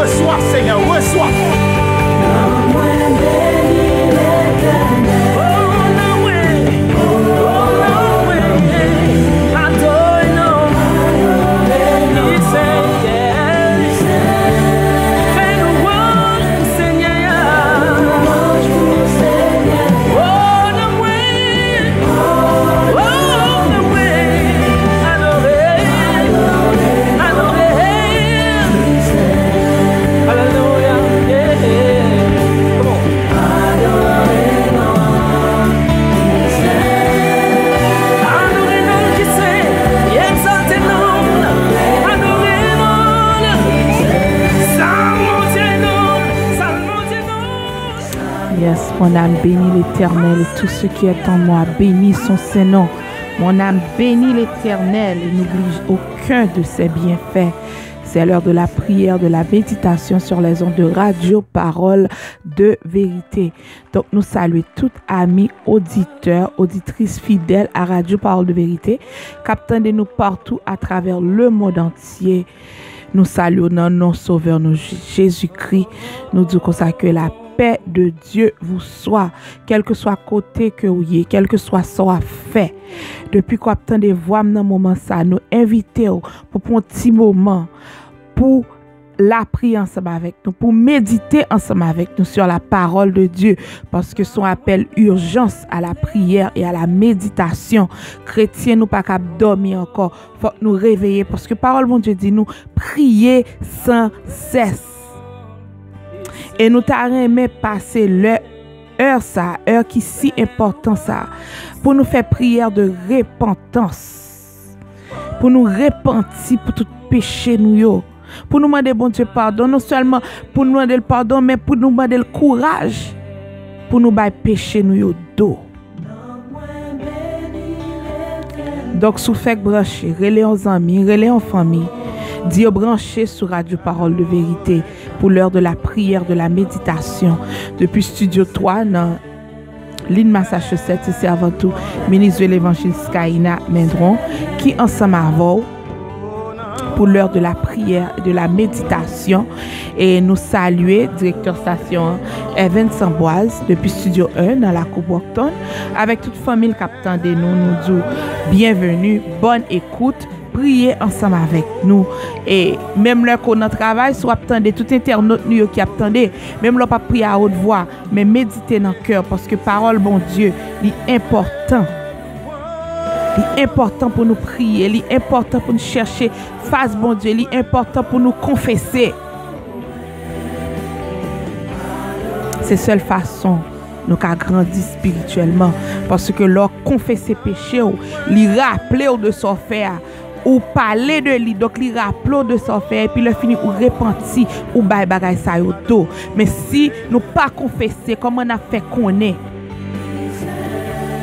Reçois, Seigneur, reçois. Mon âme bénit l'Éternel et tout ce qui est en moi bénit son Saint-Nom. Mon âme bénit l'Éternel et n'oublie aucun de ses bienfaits. C'est l'heure de la prière, de la méditation sur les ondes de radio, parole de vérité. Donc, nous saluons tous amis, auditeurs, auditrices fidèles à Radio Parole de Vérité, captant de nous partout à travers le monde entier. Nous saluons notre Sauveur, nous Jésus-Christ. Nous disons que la paix de Dieu vous soit, quel que soit côté que vous y, quel que soit soit fait. Depuis qu'on attend de voir dans moment ça, nous invitons pour prendre un petit moment pour la prier ensemble avec nous, pour méditer ensemble avec nous sur la parole de Dieu, parce que son appel urgence à la prière et à la méditation. Chrétiens, nous pas qu'à dormir encore, faut nous réveiller, parce que parole de Dieu dit nous prier sans cesse. Et nous t'arrêtons passer l'heure qui si important ça, pour nous faire prière de repentance, pour nous repentir pour tout péché nous, pour nous demander bon Dieu pardon, non seulement pour nous demander le pardon, mais pour nous demander le courage, pour nous bailler péché nous dos. Donc sous fait brancher, relais aux amis, relais aux familles, Dieu branché sur Radio Parole de Vérité pour l'heure de la prière, de la méditation. Depuis Studio 3, dans l'île Massachusetts, c'est avant tout ministre de l'Évangile Skaïna Mendron, qui ensemble avant pour l'heure de la prière et de la méditation. Et nous saluer directeur station Evan Samboise depuis Studio 1 dans la Coupe Brockton, avec toute famille captant de nous disons bienvenue, bonne écoute. Prier ensemble avec nous et même là qu'on travail soit attendez tout internaute nous qui attendez même là pas prier à haute voix mais méditer dans le cœur parce que parole bon Dieu est important pour nous prier, est important pour nous chercher face bon Dieu, est important pour nous confesser. C'est seule façon nous avons grandi spirituellement parce que leur confesser péché lui rappeler de son faire ou parler de lui, donc il rappelle de son fait, et puis le fini ou repenti, ou bail bagay sa yo do. Mais si nous pas confesser, comment on a fait qu'on est,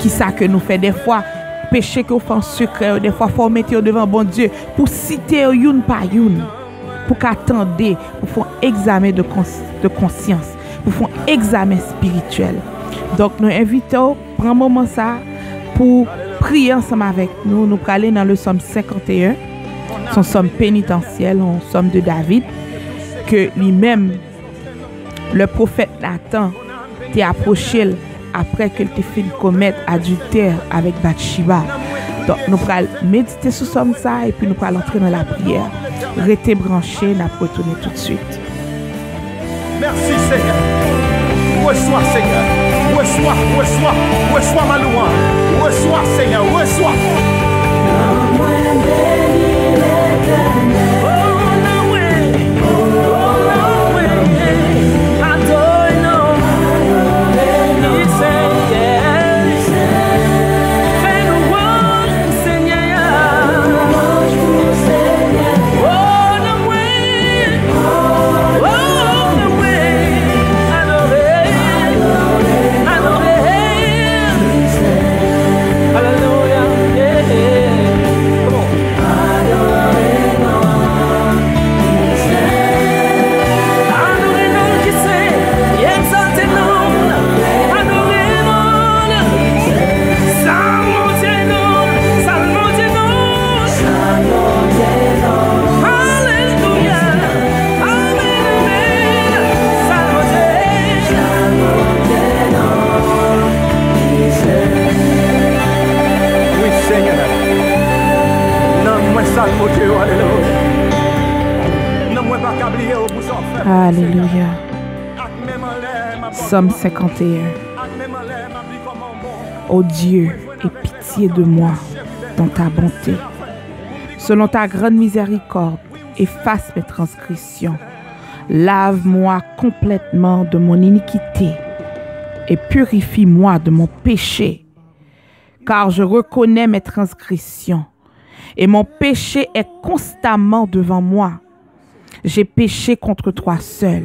qui ça que nous fait des fois, péché que nous faisons secret, des fois faut mettre devant bon Dieu, pour citer une par une, pour qu'attendre, pour faire un examen de conscience, pour faire un examen spirituel. Donc nous invitons, prendre un moment ça, pour prier ensemble avec nous. Nous allons aller dans le Somme 51, son somme pénitentiel, un somme de David, que lui-même, le prophète Nathan, t'a approché après qu'il t'ait fait commettre adultère avec Bathsheba. Donc nous allons méditer sur somme ça et puis nous allons entrer dans la prière. Restez branchés, nous allons retourner tout de suite. Merci Seigneur. Reçois Seigneur. Reçois ma louange. Reçois Seigneur, reçois. Alléluia. Psaume 51. Ô Dieu, aie pitié de moi dans ta bonté. Selon ta grande miséricorde, efface mes transgressions. Lave-moi complètement de mon iniquité et purifie-moi de mon péché. Car je reconnais mes transgressions et mon péché est constamment devant moi. J'ai péché contre toi seul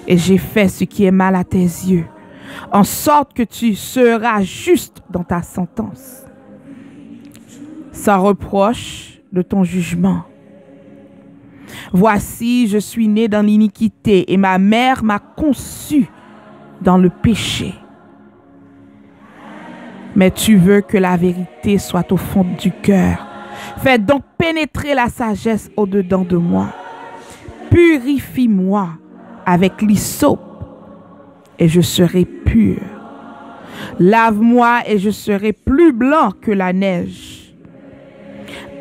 et j'ai fait ce qui est mal à tes yeux, en sorte que tu seras juste dans ta sentence, sans reproche de ton jugement. Voici, je suis né dans l'iniquité et ma mère m'a conçu dans le péché. Mais tu veux que la vérité soit au fond du cœur. Fais donc pénétrer la sagesse au-dedans de moi. Purifie-moi avec l'hysope et je serai pur. Lave-moi et je serai plus blanc que la neige.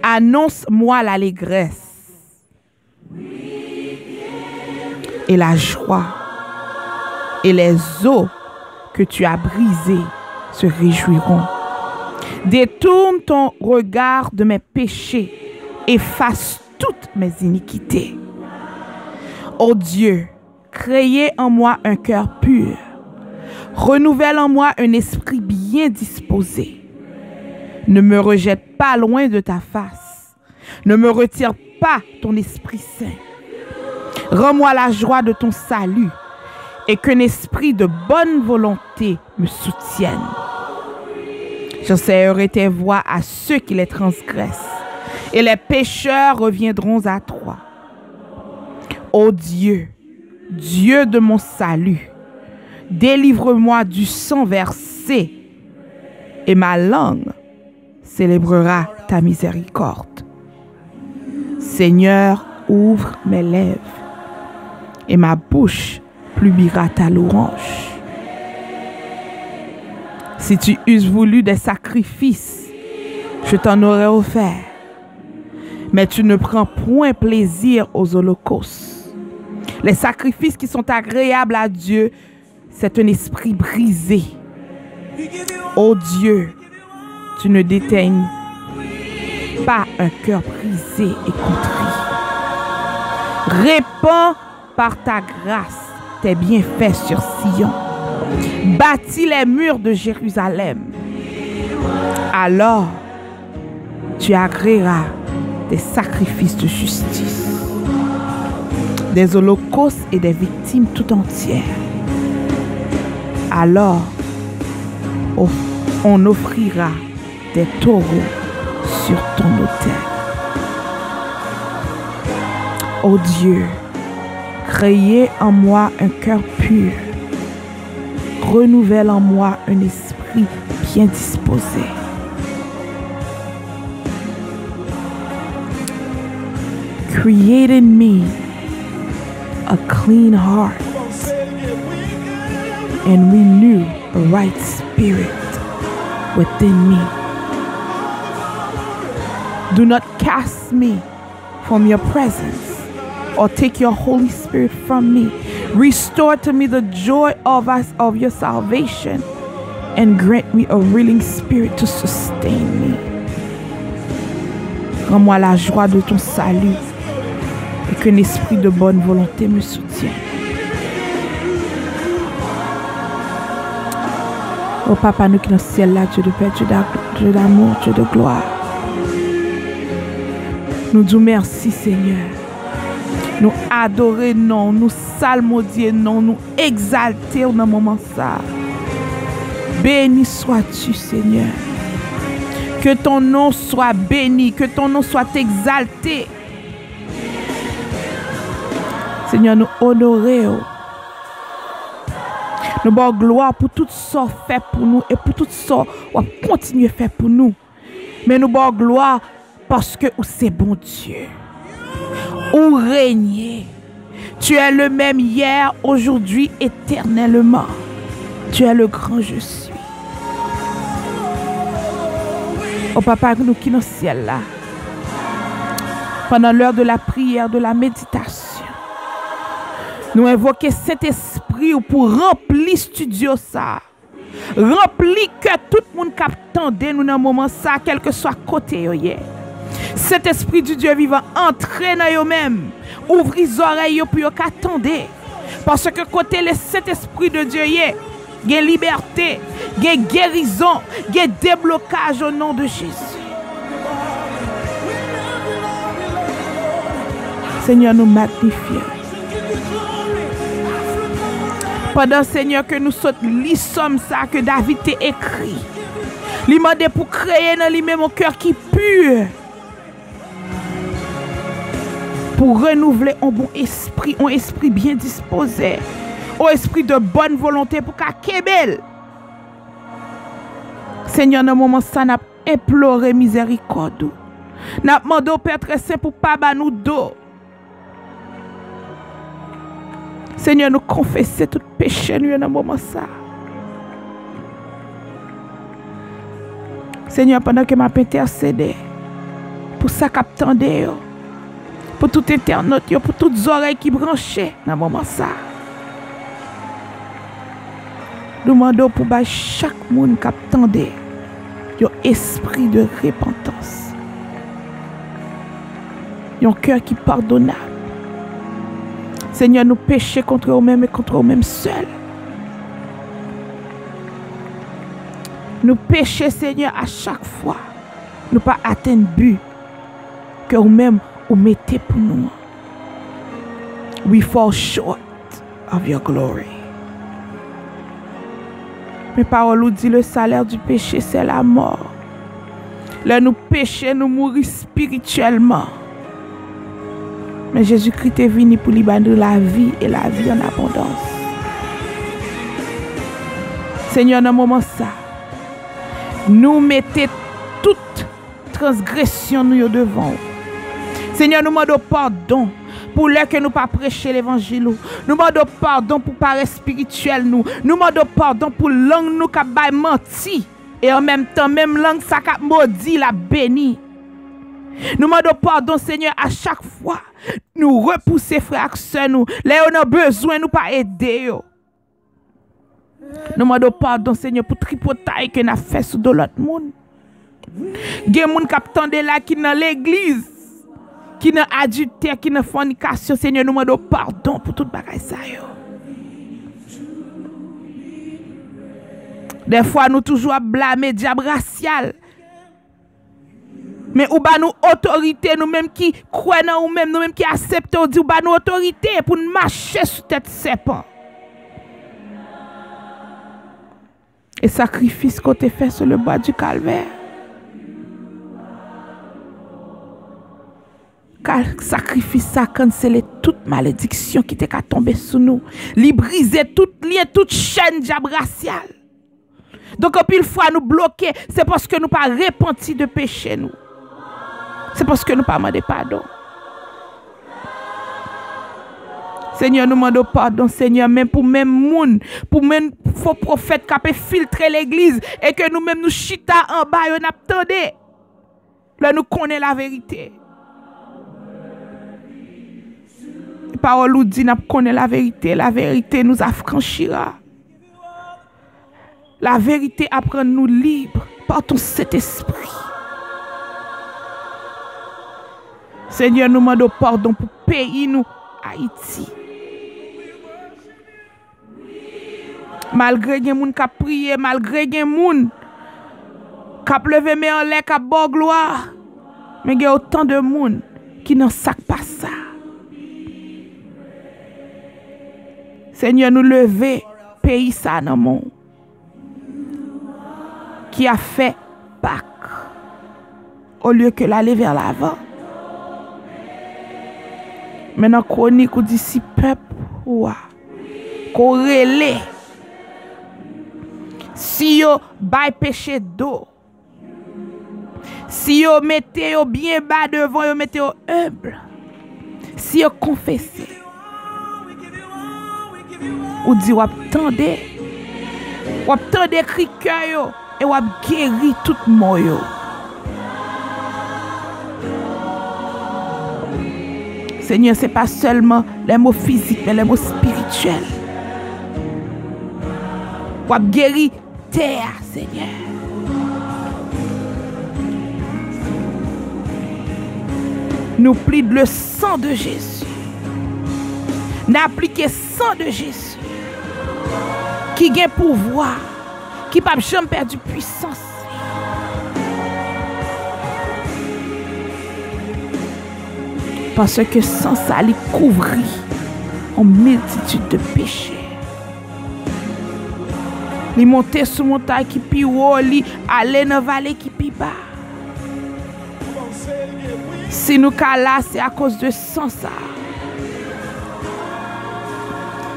Annonce-moi l'allégresse et la joie, et les eaux que tu as brisées se réjouiront. Détourne ton regard de mes péchés, efface toutes mes iniquités. Ô Dieu, créez en moi un cœur pur, renouvelle en moi un esprit bien disposé. Ne me rejette pas loin de ta face, ne me retire pas ton Esprit Saint. Rends-moi la joie de ton salut et qu'un esprit de bonne volonté me soutienne. J'enseignerai tes voies à ceux qui les transgressent et les pécheurs reviendront à toi. Ô Dieu, Dieu de mon salut, délivre-moi du sang versé et ma langue célébrera ta miséricorde. Seigneur, ouvre mes lèvres et ma bouche publiera ta louange. Si tu eusses voulu des sacrifices, je t'en aurais offert. Mais tu ne prends point plaisir aux holocaustes. Les sacrifices qui sont agréables à Dieu, c'est un esprit brisé. Ô Dieu, tu ne déteignes pas un cœur brisé et contrit. Répands par ta grâce tes bienfaits sur Sion. Bâtis les murs de Jérusalem. Alors, tu agréeras des sacrifices de justice, des holocaustes et des victimes tout entières. Alors, on offrira des taureaux sur ton autel. Ô Dieu, créez en moi un cœur pur. Renouvelle en moi un esprit bien disposé. Create in me a clean heart and renew a right spirit within me. Do not cast me from your presence or take your Holy Spirit from me. Restore to me the joy of your salvation and grant me a willing spirit to sustain me. Rends-moi la joie de ton salut et qu'un esprit de bonne volonté me soutienne. Oh Papa, nous qui dans le ciel là, Dieu de paix, Dieu d'amour, Dieu de gloire. Nous disons merci Seigneur. Nous adorer non, nous salmodier non, nous exalter dans le moment ça. Béni sois-tu Seigneur. Que ton nom soit béni, que ton nom soit exalté. Seigneur, nous honorer. Nous bon gloire pour tout ce fait pour nous et pour tout ce qu'on continue à faire pour nous. Mais nous bon gloire parce que c'est bon Dieu. Ou régner. Tu es le même hier, aujourd'hui, éternellement. Tu es le grand je suis. Oh Papa, nous qui dans le ciel là, pendant l'heure de la prière, de la méditation, Nous invoquons cet esprit pour remplir studio ça. Remplir que tout le monde capte nous dans moment ça, quel que soit côté yo. Cet esprit du Dieu vivant entre dans eux-mêmes. Ouvre les oreilles pour yo qu'attendre. Parce que côté le cet esprit de Dieu il y a liberté, il y a guérison, il y a déblocage au nom de Jésus. Seigneur, nous magnifions. Pendant, Seigneur, que nous sommes ça que David t'a écrit. Il m'a demandé pour créer dans lui-même un cœur qui pur. Pour renouveler un bon esprit, un esprit bien disposé. Un esprit de bonne volonté pour qu'à belle. Seigneur, dans le moment ça, nous avons imploré miséricorde. Nous avons demandé au Père très saint pour ne pas nous dos. Seigneur, nous confessons tout péché nous dans le moment ça. Seigneur, pendant que je intercédé pour ça qu'attendez, pour tout internaute, pour toutes les oreilles qui branchaient dans le moment ça. Nous demandons pour chaque monde qui attendait un esprit de repentance. Un cœur qui pardonnable. Seigneur, nous péchons contre nous-mêmes et contre nous-mêmes seuls. Nous péchons, Seigneur, à chaque fois. Nous pas atteindre le but que nous-mêmes vous mettez pour nous. We fall short of your glory. Mes paroles nous disent le salaire du péché, c'est la mort. Là, nous péchons, nous mourons spirituellement. Mais Jésus-Christ est venu pour libérer la vie et la vie en abondance. Seigneur, dans ce moment ça, nous mettons toute transgression nous devant. Seigneur, nous demandons pardon pour l'heure que nous pas prêcher l'évangile. Nous demandons pardon pour parler spirituel nous. Nous demandons pardon pour langue nous qui a menti et en même temps même langue ça qui maudit la béni. Nous demandons pardon, Seigneur, à chaque fois. Nous repousser frères et sœurs, nous. Là, on a besoin, nous pas aider. Nous demandons pardon, Seigneur, pour tripotaille que nous avons fait sur l'autre monde. Il y a des gens qui attendent là, qui sont dans l'église, qui sont adultère, qui sont fornication. Seigneur, nous demandons pardon pour tout bagage ça. Des fois, nous toujours blâmer diable racial. Mais ou ba nous autorité, nous-mêmes qui croyons en nous-mêmes, nous-mêmes qui acceptons, ou ba nous autorité pour nous marcher sur tête serpent. Et sacrifice qu'on t'a fait sur le bois du calvaire. Car sacrifice ça cancelle toute malédiction qui était tombée sur nous. Li briser toute lien, toute chaîne diable raciale. Donc, pile fois nous bloquer, c'est parce que nous pas repenti de péché nous. C'est parce que nous pas demandé pardon. Seigneur, nous demandons pardon, Seigneur, même pour même monde, pour même faux prophète qui a filtré l'église et que nous-mêmes nous chita en bas et nous attendons. Là, nous connaissons la vérité. La parole nous dit, nous connaissons la vérité nous affranchira. La vérité apprend nous libres par ton Saint-Esprit. Seigneur, nous demandons pardon pour pays nous, Haïti. Malgré les gens qui ont prié, malgré les gens qui ont levé mais en l'air, qui ont bon gloire, mais il y a autant de monde qui n'en savent pas ça. Seigneur, nous lever pays ça dans le monde qui a fait Pâques au lieu que l'aller vers l'avant. Maintenant, chronique ou d'ici peuple, qu'on relève. Si yo bay péché d'eau, si yo mettez yo bien bas devant, yo mettez yo humble, si yo confessez, ou dit wap tande cri cœur yo, et wap guéri tout mort yo. Seigneur, ce n'est pas seulement les mots physiques, mais les mots spirituels. Pour guérir terre, Seigneur. Nous plions le sang de Jésus. N'appliquez le sang de Jésus. Qui a pouvoir. Qui n'a jamais perdu puissance. Parce que sans ça, il couvrit en multitude de péchés. Il montait sur montagne qui pi haut, il allait dans la vallée qui pi bas. Si nous sommes là, c'est à cause de sang ça.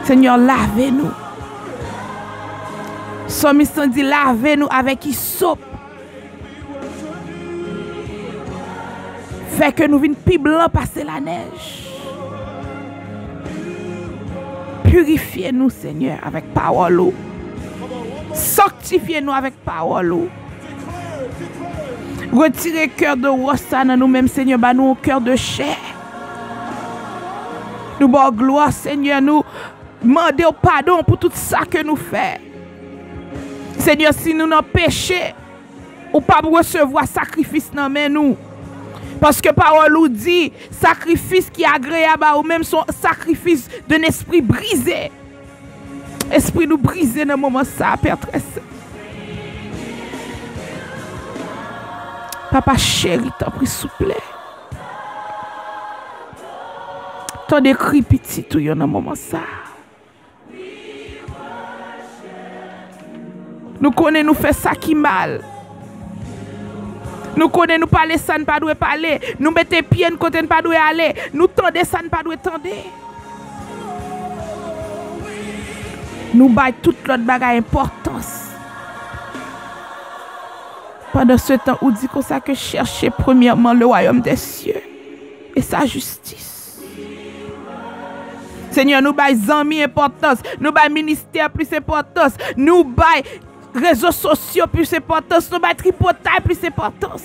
Seigneur, lavez-nous. Psalmiste dit, lavez-nous avec hyssop. Fait que nous vînes plus blanc passer la neige. Purifiez-nous, Seigneur, avec parole. Sanctifiez-nous avec parole. Retirez le cœur de Rossa dans nous-mêmes, Seigneur, bah nous un cœur de chair. Nous bon gloire, Seigneur, nous demandons pardon pour tout ça que nous faisons. Seigneur, si nous n'avons péché, ou pas recevoir sacrifice dans nous. Parce que parole nous dit, sacrifice qui est agréable ou même son sacrifice d'un esprit brisé. Esprit nous brisé dans le moment ça, Père très saint. Papa chéri, t'en prie, s'il vous plaît. T'en décris petit tout dans le moment ça. Nous connaissons nous faire ça qui mal. Nous connaissons nous parler ça ne pas doit parler. Nous mettons pied côté ne pas doit aller. Nous tendons ça ne pas doit tendre. Nous baillons toute l'autre bagaille importance. Pendant ce temps, on dit comme ça que chercher premièrement le royaume des cieux et sa justice. Seigneur, nous baillons amis importance, nous baillons ministère plus importance, nous baillons réseaux sociaux plus importance, nous baillons tripotaille plus importance.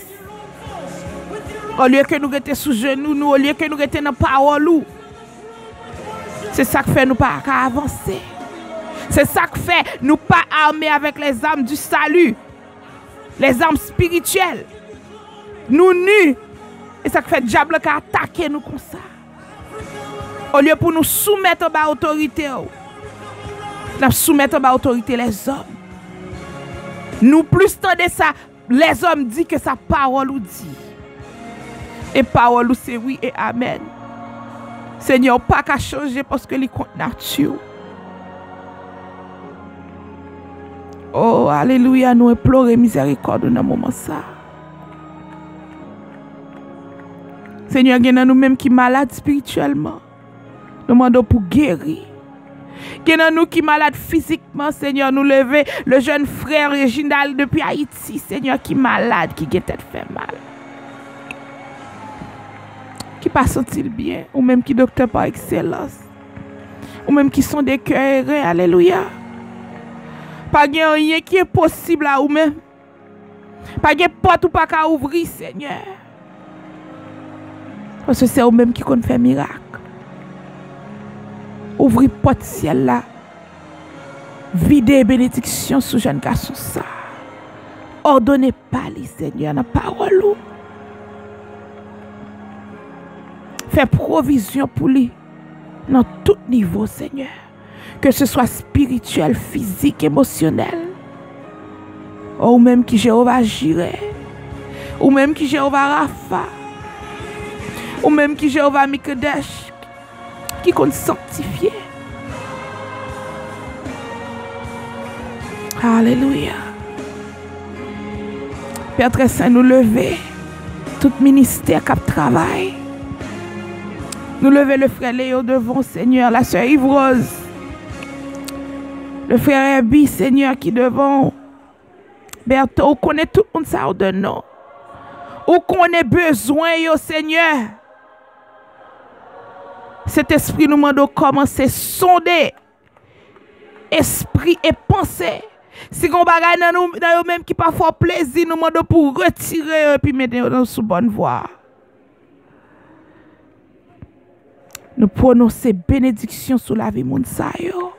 Au lieu que nous restions sous genoux, au lieu que nous restions dans la parole, c'est ça qui fait nous pas avancer. C'est ça qui fait nous pas armés avec les armes du salut, les armes spirituelles. Nous nus. Et ça qui fait le diable qui attaquer nous comme ça. Au lieu pour nous soumettre à l'autorité, nous soumettre à l'autorité les hommes. Nous plus tendez ça, les hommes disent que sa parole nous dit. Et parole c'est oui et amen. Seigneur, pas qu'à changer parce que les comptes nature. Oh, alléluia, nous implorons miséricorde dans ce moment ça. Seigneur, il y a nous-mêmes qui sommes malades spirituellement. Nous demandons pour guérir. Il y a nous qui sommes malades physiquement, Seigneur, nous lever le jeune frère Réginald depuis Haïti, Seigneur, qui est malade, qui a tête fait mal. Qui pas senti bien, ou même qui docteur par excellence, ou même qui sont des cœurs, alléluia. Pas de rien qui est possible à vous-même. Pas de porte ou pas qu'à ouvrir, Seigneur. Parce que c'est vous-même qui compte faire miracle. Ouvrez porte ciel là. Videz bénédiction sous jeune garçon ça. Ordonnez pas les Seigneur dans la parole. Fais provision pour lui dans tout niveau, Seigneur. Que ce soit spirituel, physique, émotionnel. Ou même qui Jéhovah Jireh. Ou même qui Jéhovah Rapha. Ou même qui Jéhovah Mikadesh. Qui compte sanctifier. Alléluia. Père très saint, nous lever. Tout ministère qui travaille. Nous lever le frère Léo devant, Seigneur. La sœur Yves-Rose. Le frère Herbie, Seigneur, qui devant. Berthaud, on connaît tout le monde ça de nous. On connaît besoin, yo, Seigneur. Cet esprit nous demande de commencer à sonder. Esprit et pensée. Si on bagaille dans nous même qui pas fort plaisir, nous demandons pour retirer et puis mettre nous sous bonne voie. Nous prononçons bénédiction sur la vie moun sa yo.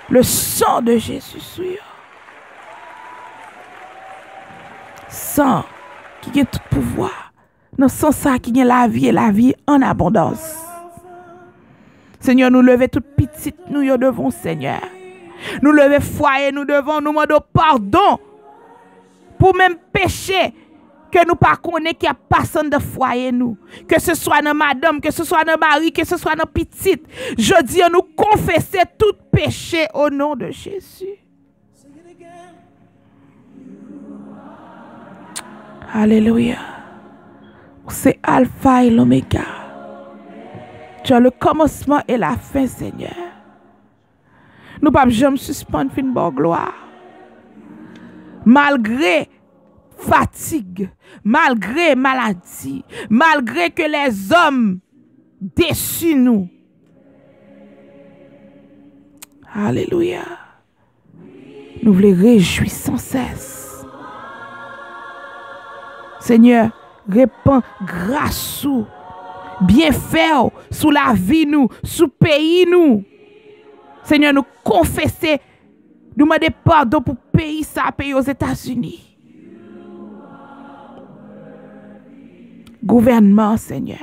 Le sang de Jésus sur yo. Sang qui a tout pouvoir. Dans sang ça qui a la vie et la vie en abondance. Seigneur, nous levons toute petite nous yo devant Seigneur. Nous levons foyer nous devant, nous demandons pardon pour même péché que nous pas connaît qu'il y a personne de foyer nous. Que ce soit dans madame, que ce soit dans mari, que ce soit dans petite. Je dis à nous confesser tout péché au nom de Jésus. Alléluia. C'est Alpha et l'Oméga. Tu as le commencement et la fin, Seigneur. Nous ne pouvons jamais suspendre fin de gloire. Malgré fatigue, malgré maladie, malgré que les hommes déçus nous. Alléluia. Nous voulons réjouir sans cesse. Seigneur, répands grâce sous, bienfait sous la vie nous, sous pays nous. Seigneur, nous confesser, nous demander pardon pour pays ça, pays aux États-Unis. Gouvernement, Seigneur,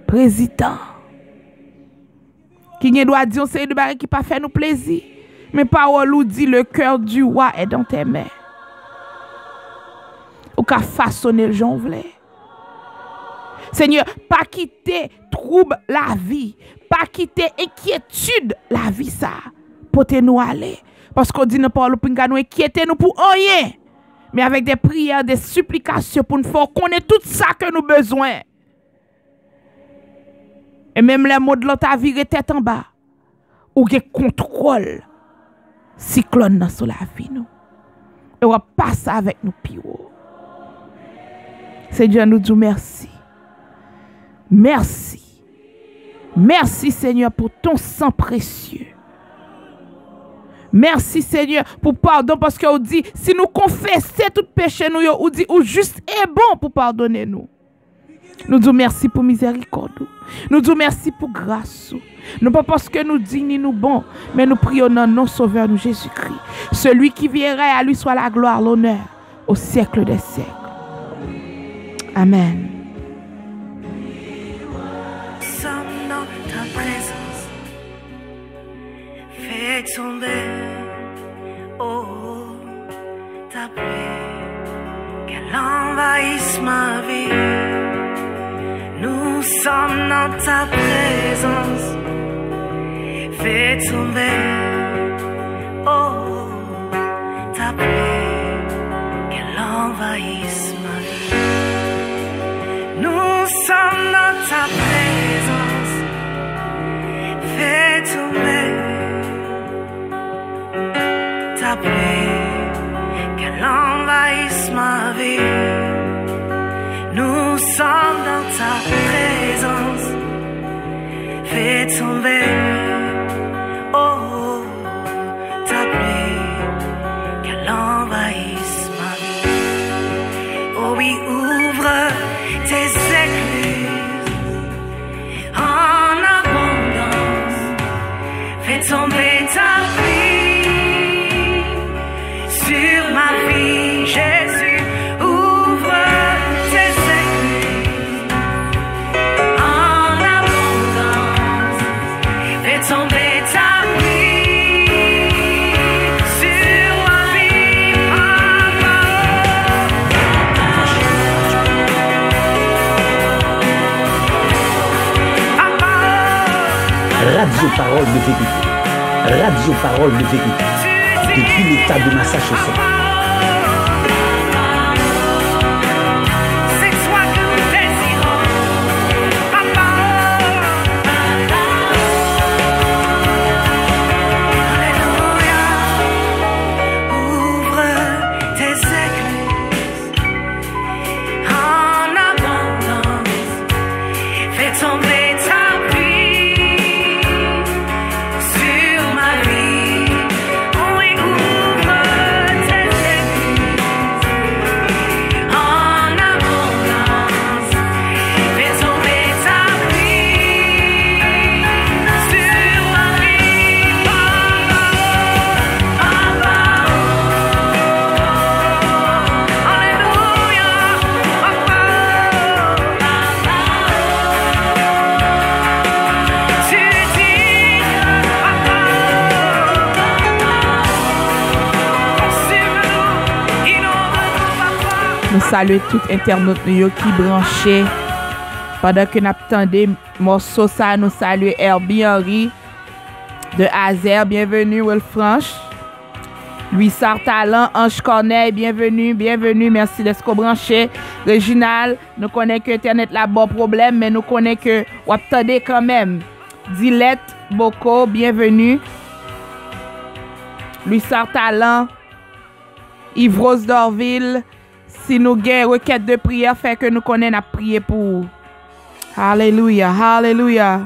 président, qui ne doit dire c'est de barre qui pas fait nous plaisir, mais parole nous dit le cœur du roi est dans tes mains. Ou qu'a façonner le gens voulait. Seigneur, pas quitter trouble la vie, pas quitter inquiétude la vie ça, pour te nous aller. Parce qu'on dit ne pas nous inquiéter nous pour rien. Mais avec des prières, des supplications pour nous faire connaître tout ça que nous avons besoin. Et même les mots de l'autre à virer tête en bas. Ou que contrôle cyclone sur la vie nous. Et on va passer avec nous piro. Seigneur, nous disons merci. Merci. Merci Seigneur pour ton sang précieux. Merci Seigneur pour pardon parce qu'on dit si nous confessons tout péché nous on dit ou juste et bon pour pardonner nous. Nous disons merci pour miséricorde. Nous disons merci pour grâce. Non pas parce que nous disons ni nous bon, mais nous prions dans notre sauveur nous Jésus-Christ. Celui qui viendra à lui soit la gloire, l'honneur au siècle des siècles. Amen. Sommes dans ta présence, fais tomber, oh, ta paix, qu'elle envahisse ma vie. Nous sommes dans ta présence, fais tomber, oh, ta paix, qu'elle envahisse ma vie. Nous sommes dans ta présence, fais tomber ta paix, qu'elle envahisse ma vie. Nous sommes dans ta présence, fais tomber, oh, ta paix, qu'elle envahisse ma vie. Oh oui, ouvre tes écluses en abondance, fais tomber ta pluie sur ma vie, Jésus. Ouvre tes écluses en abondance, fais tomber ta pluie sur ma vie, Radio Parole de vérité. Radio Parole de vérité. Depuis l'État de Massachusetts. sur ma vie. Oui, ouvre tes saluer tout internaute qui branché. Pendant que nous attendons morceau ça, nous saluons Herbie Henry de Azer, bienvenue Will Franche. Louis Sartalan, Ange Corneille, bienvenue, merci d'être branché. Réginal, nous connaissons que Internet là bon problème, mais nous connaissons que vous attendez quand même. Dilette Boko, bienvenue. Louis Sartalan, Yves Rose d'Orville, si nous avons requête de prière, fait que nous connaissons à prier pour. Alléluia, alléluia.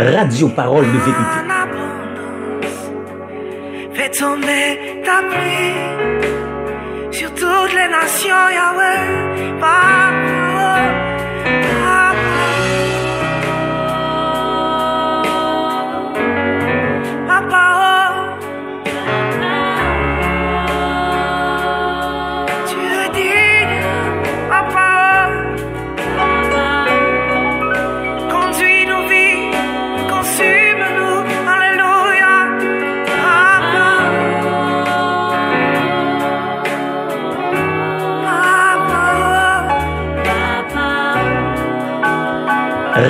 Radio Parole de Vérité. Fais tomber ta pluie sur toutes les nations, Yahweh.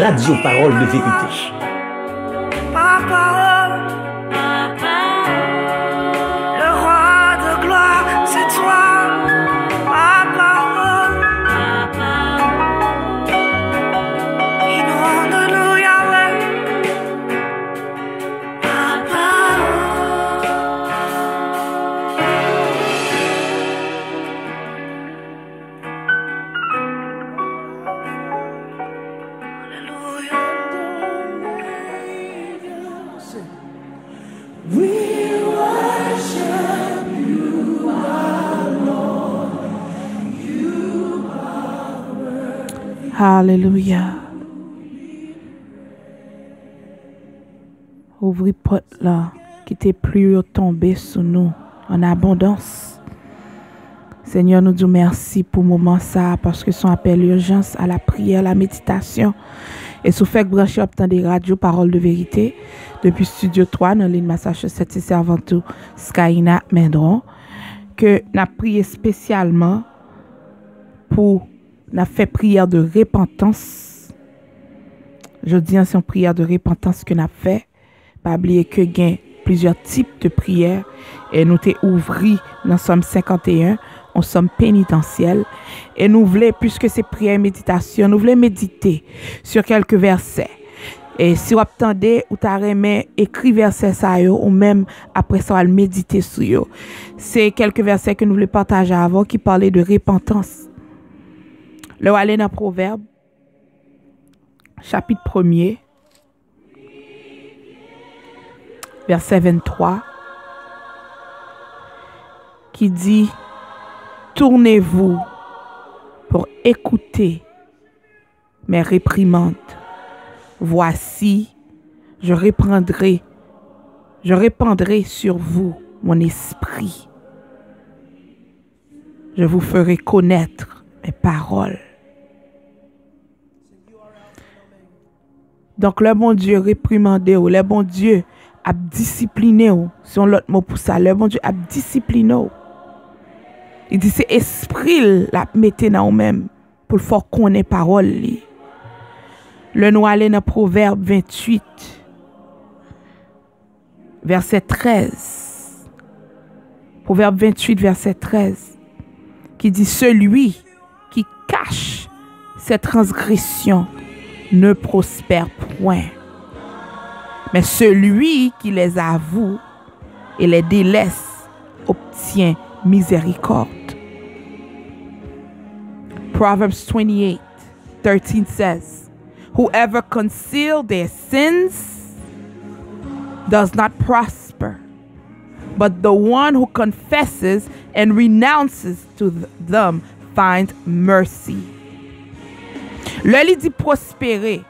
Radio Parole de Vérité. Le roi de gloire, c'est toi. Inonde-nous, Yahweh. Alléluia. Ouvrez porte là, qui t'est plus tombé sur nous en abondance. Seigneur, nous disons merci pour le moment ça, parce que son appel urgence à la prière, à la méditation. Et sous fait que brancher obtient des radios Parole de Vérité depuis Studio 3 dans l'île Massachusetts et Servantou Skyna Mendron, que n'a prié spécialement pour n'a fait prière de repentance. Je dis c'est une prière de repentance que n'a fait. Pas oublier que gain plusieurs types de prières et nous t'ai ouvri dans Somme 51, on somme pénitentiel et nous voulons, puisque c'est prière et méditation, nous voulons méditer sur quelques versets. Et si vous attendez ou t'as aimé écrit verset ça yo, ou même après ça le méditer sur yo. C'est quelques versets que nous voulons partager avant qui parlaient de repentance. Le aller dans Proverbe, chapitre 1er, verset 23, qui dit « Tournez-vous pour écouter mes réprimandes. Voici, je répandrai sur vous mon esprit. Je vous ferai connaître mes paroles. Donc, le bon Dieu réprimandé ou le bon Dieu a discipliné ou, si on l'autre mot pour ça, le bon Dieu a discipliné ou. Il dit c'est esprit la mette dans ou même pour le faire connaître parole li. Le nous aller dans Proverbe 28 verset 13. Proverbe 28 verset 13 qui dit celui qui cache ses transgressions ne prospère point. Mais celui qui les avoue et les délaisse obtient miséricorde. Proverbs 28:13 says, whoever conceals their sins does not prosper, but the one who confesses and renounces to them finds mercy. Le li dit prospérer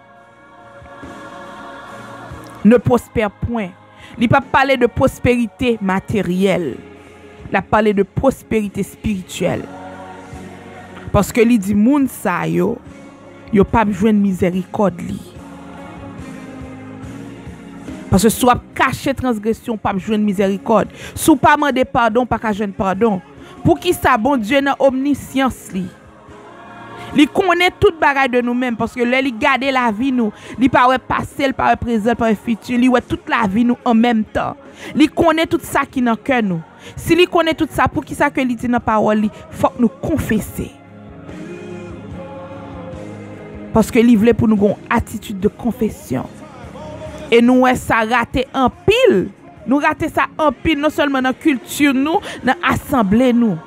ne prospère point. Il pas parler de prospérité matérielle. Il a parlé de prospérité spirituelle. Parce que il dit moun sa yo pas besoin de miséricorde li. Parce que soit cacher transgression pas besoin de miséricorde. Sou pas demander pardon pas ka joindre pardon. Pour qui ça bon Dieu dans omniscience li. Il connaît toute bagaille de nous-mêmes parce que là il garde la vie nous, il pas passé, il pas présent, pas futur, il voit toute la vie nous en même temps. Il connaît tout ça qui dans cœur nous. Si il connaît tout ça pour qui ça que il dit dans parole, il faut que nous confesser. Parce que il voulait pour nous une attitude de confession. Et nous ça raté en pile. Nous raté ça en pile non seulement dans culture nous, dans assemblée nous.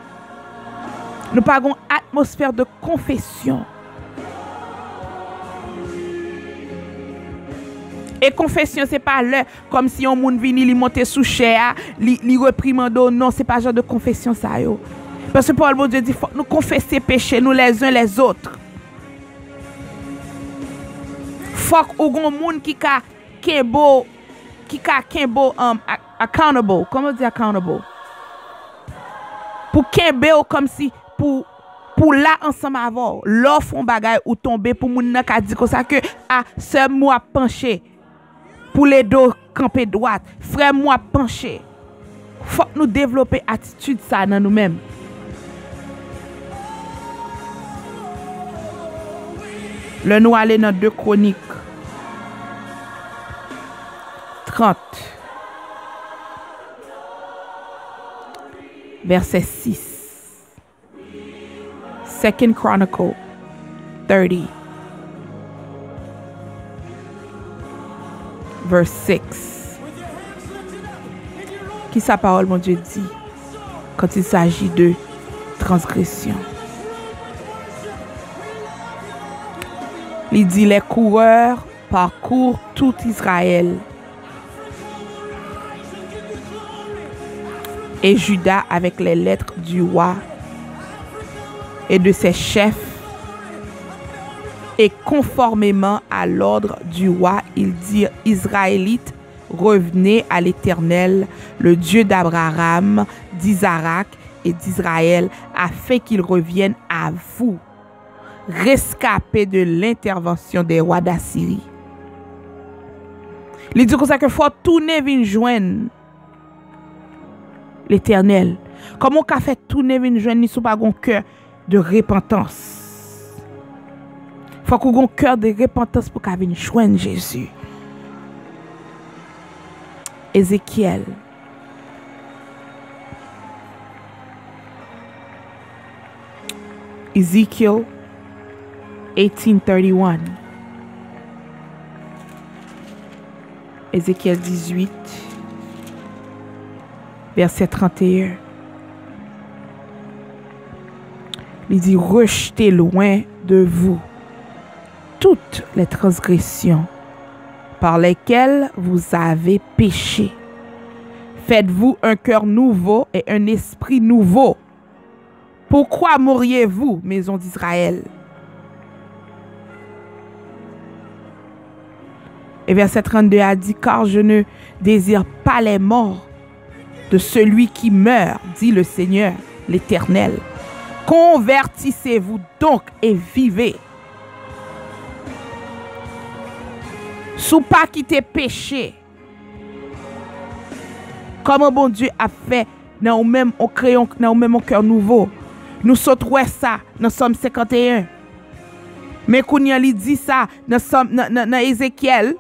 Nous pas une atmosphère de confession. Et confession, c'est pas là comme si on moun vini li monte sous chair, li reprimando. Non, c'est pas genre de confession ça yo. Parce que Paul bon Dieu dit faut nous confesser péché nous les uns les autres. Faut ou gon moun qui ka kembo accountable. Comment on dit accountable? Pour kembe comme si pour là ensemble avant l'offre on bagaille ou tomber pour moun nan ka di comme ça que sœur moi penché pour les dos camper droite frère moi penché. Faut nous développer attitude ça dans nous-mêmes. Le nous aller dans 2 Chroniques 30 verset 6. 2 Chronicle 30 verse 6. Qui sa parole mon Dieu dit quand il s'agit de transgression? Il dit les coureurs parcourent tout Israël et Juda avec les lettres du roi et de ses chefs, et conformément à l'ordre du roi, ils dirent Israélites, revenez à l'Éternel, le Dieu d'Abraham, d'Isaac et d'Israël, afin qu'il revienne à vous, rescapés de l'intervention des rois d'Assyrie. Il dit comme ça que faut tourner vinn joindre l'Éternel. Comment on fait tourner vinn joindre ni sous pas un cœur de repentance. Faut qu'on ait un cœur de repentance pour qu'on vienne joindre Jésus. Ézéchiel. Ezekiel 18:31. Ézéchiel 18, verset 31. Il dit, rejetez loin de vous toutes les transgressions par lesquelles vous avez péché. Faites-vous un cœur nouveau et un esprit nouveau. Pourquoi mourriez-vous, maison d'Israël? Et verset 32 a dit, car je ne désire pas les morts de celui qui meurt, dit le Seigneur, l'Éternel. Convertissez-vous donc et vivez. Sous pas quitter péché. Comme bon Dieu a fait, nous même on crée dans même un cœur nouveau. Nous sautons ça dans Somme 51. Mais quand il dit ça dans Ézéchiel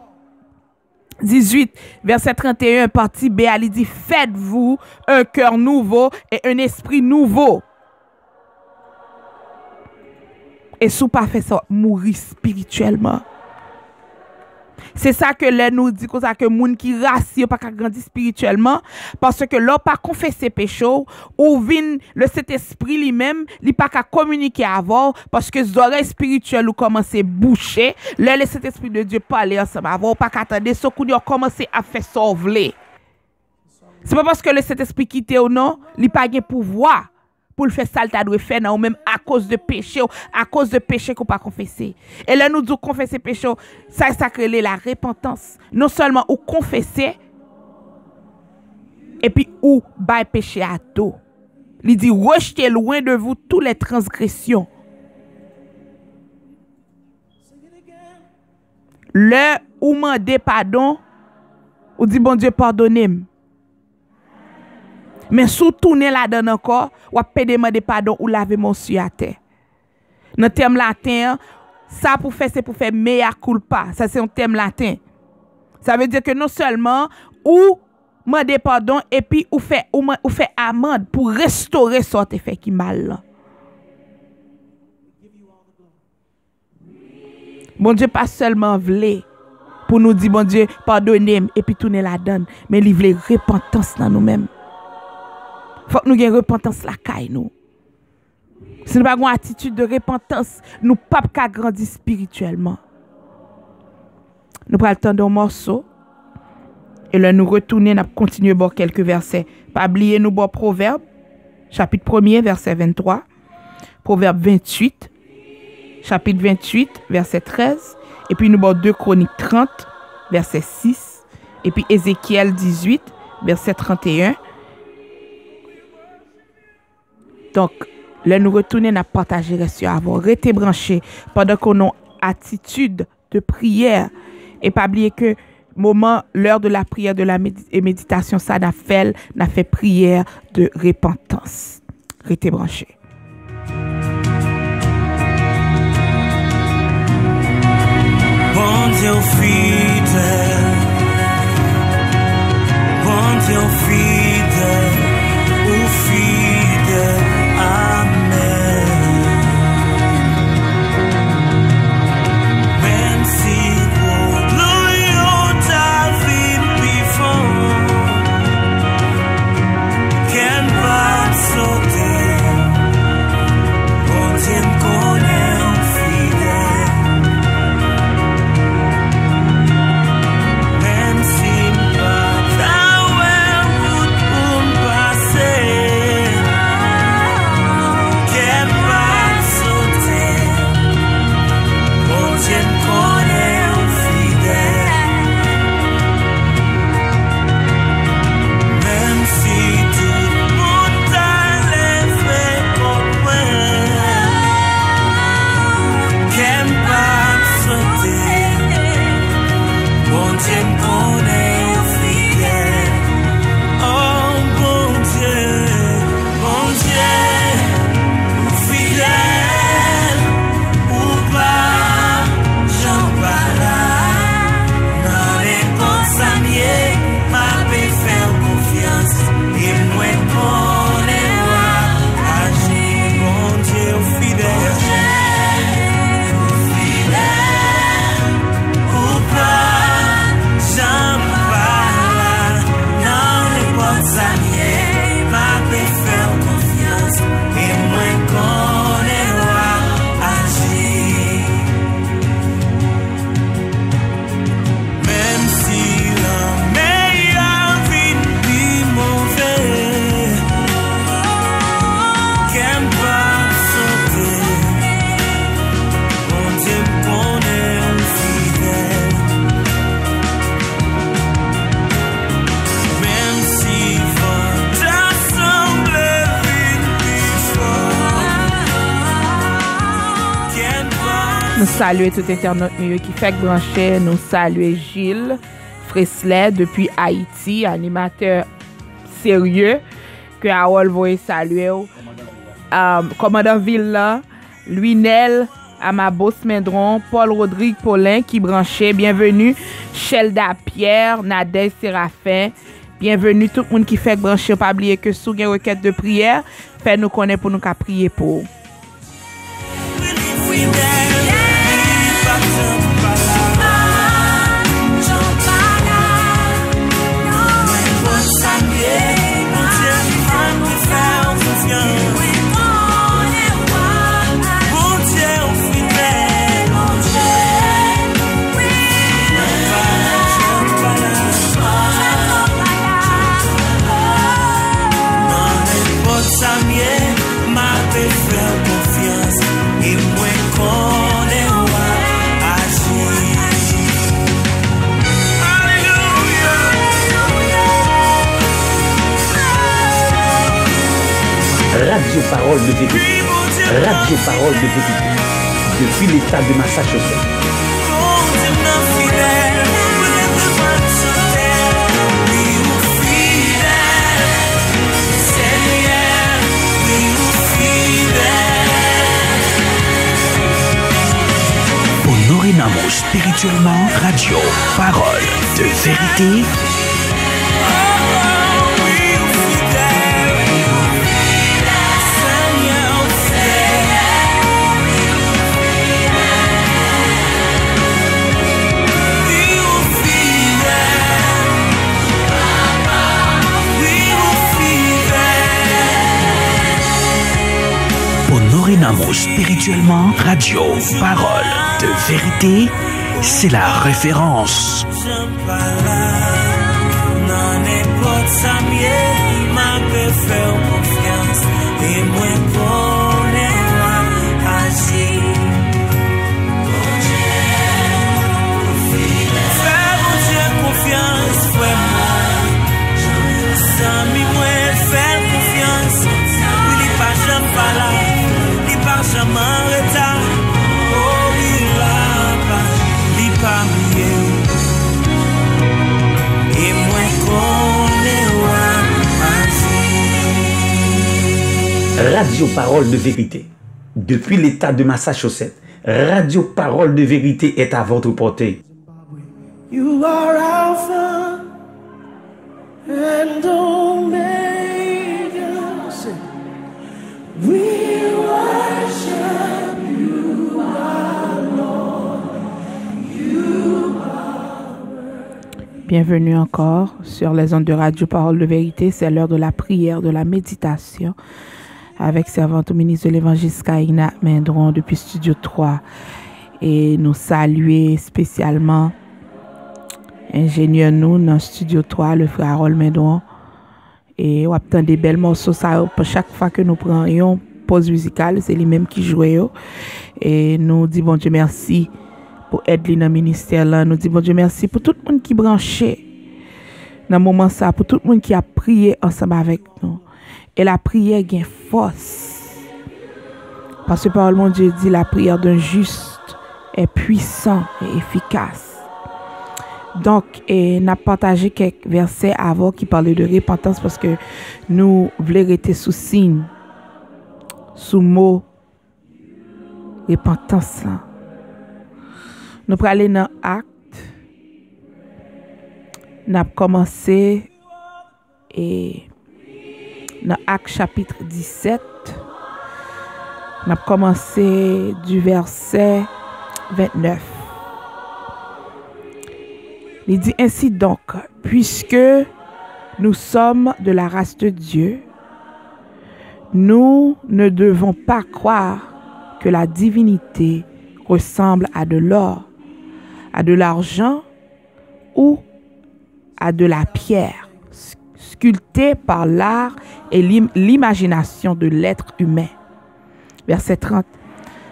18, verset 31, partie B, il dit, faites-vous un cœur nouveau et un esprit nouveau. Et si vous pas fait ça, mourir spirituellement. C'est ça que là nous dit comme ça que moun qui rassure pas grandir spirituellement parce que là pas confesser péché ou vinn le Saint-Esprit lui-même, il pas qu'à communiquer avant parce que les oreilles spirituelles ou commencer boucher, là le Saint-Esprit de Dieu parler ensemble avant pas qu'attendre ce qu'on a commencé à faire sauver. C'est pas parce que le Saint-Esprit quitte ou non, il pas gain pouvoir pour le faire ça t'a doit faire ou même à cause de péché qu'on pas confesser. Et là nous dit confesser péché, ça crée la repentance. Non seulement ou confesser et puis ou bail péché à dos. Il dit rejetez loin de vous toutes les transgressions. Le ou mandez pardon ou dit bon Dieu pardonnez-moi. Mais sous tourner là-dedans encore, ou peut demander pardon ou laver mon sur à terre. Dans le terme latin, ça pour faire c'est pour faire mea culpa. Ça c'est un terme latin. Ça veut dire que non seulement ou demander pardon et puis ou fait amende pour restaurer ce fait qui mal là. Bon Dieu pas seulement voulait pour nous dire bon Dieu pardonnez-moi et puis tourner là-dedans, mais il voulait repentance dans nous-mêmes. Faut que nous ayons repentance la caille nous. Si nous n'avons pas une attitude de repentance, nous ne pouvons pas grandir spirituellement. Nous prenons le temps d'un morceau. Et là, nous retournons, nous continuons à quelques versets. Pas oublier nous bon Proverbe, chapitre 1er, verset 23. Proverbe 28, chapitre 28, verset 13. Et puis nous bon 2 Chroniques 30, verset 6. Et puis Ézéchiel 18, verset 31. Donc, là, nous retournons à partager reçu avant. Restez branchés pendant qu'on a attitude de prière. Et pas oublier que l'heure de la prière, de la méditation, ça n'a fait prière de repentance. Restez branchés. Bon Dieu fidèle, bon Dieu fidèle, ou fidèle. Même si pas ta saluer tout internaute qui fait brancher. Nous saluer Gilles Fresley depuis Haïti, animateur sérieux que Harold voulait saluer. Commandant Villa, Louinel, Amabos Mendron, Paul Rodrigue Paulin qui branchait. Bienvenue Shelda Pierre, Nadège Séraphin. Bienvenue tout le monde qui fait brancher. Pas oublier que sous une requête de prière, fait nous connaître pour nous qu'à prier pour. Radio Parole de Vérité. Radio Parole de Vérité. Depuis l'État de Massachusetts. Honorinamo spirituellement. Radio Parole de Vérité. Honorinamo spirituellement. Radio Parole de Vérité, c'est la référence. Radio Parole de Vérité. Depuis l'État de Massachusetts, Radio Parole de Vérité est à votre portée. You are Alpha and Omega. We worship you, our Lord. You are. Bienvenue encore sur les ondes de Radio Parole de Vérité. C'est l'heure de la prière, de la méditation. Avec servante au ministre de l'Évangile Skaïna Mendron depuis Studio 3. Et nous saluer spécialement ingénieur nous dans Studio 3, le frère Harold Mendron. Et on obtient des belles morceaux ça pour chaque fois que nous prenions pause musicale, c'est lui-même qui jouait. Et nous disons bon Dieu merci pour aider dans le ministère là. Nous disons bon Dieu merci pour tout le monde qui branchait dans le moment ça, pour tout le monde qui a prié ensemble avec nous. Et la prière gagne force. Parce que par mon Dieu dit la prière d'un juste est puissant et efficace. Donc, n'a partagé quelques versets avant qui parlaient de repentance parce que nous voulons rester sous signe, sous mot repentance. Nous allons aller dans Acte. Nous avons commencé et dans Acte chapitre 17, on a commencé du verset 29. Il dit ainsi donc, puisque nous sommes de la race de Dieu, nous ne devons pas croire que la divinité ressemble à de l'or, à de l'argent ou à de la pierre, sculptée par l'art et l'imagination de l'être humain. Verset 30.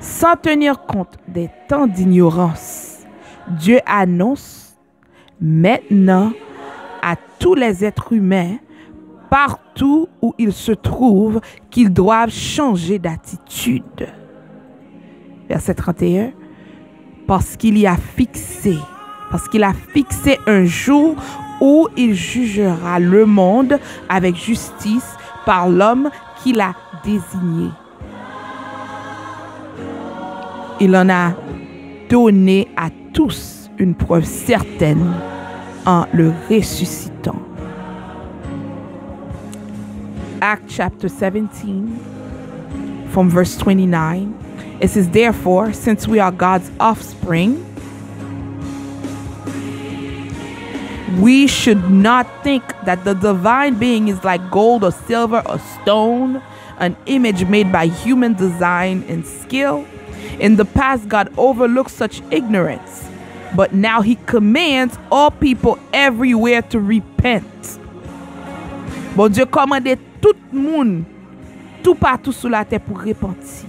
Sans tenir compte des temps d'ignorance, Dieu annonce maintenant à tous les êtres humains, partout où ils se trouvent, qu'ils doivent changer d'attitude. Verset 31. parce qu'il y a fixé un jour où il jugera le monde avec justice par l'homme qu'il a désigné. Il en a donné à tous une preuve certaine en le ressuscitant. Acts chapter 17, from verse 29, it says, "Therefore, since we are God's offspring, we should not think that the divine being is like gold or silver or stone, an image made by human design and skill. In the past, God overlooked such ignorance, but now he commands all people everywhere to repent." Bon Dieu commande tout le monde, tout partout sur la terre pour repentir.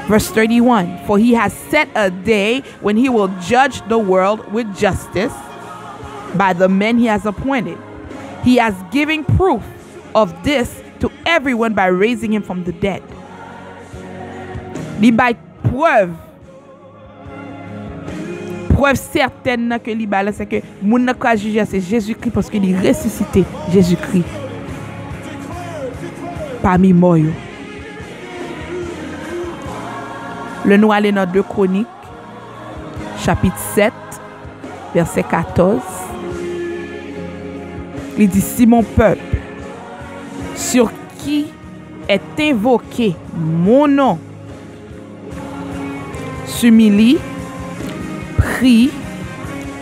Verse 31, "For he has set a day when he will judge the world with justice by the men he has appointed. He has given proof of this to everyone by raising him from the dead." Li bay preuve certaine que li bay là, c'est que moun nan ka juger c'est Jésus-Christ parce qu'il est ressuscité, Jésus-Christ parmi mort yo. Le nous aller dans 2 Chroniques chapitre 7 verset 14. Il dit, "Si mon peuple sur qui est invoqué mon nom s'humilie, prie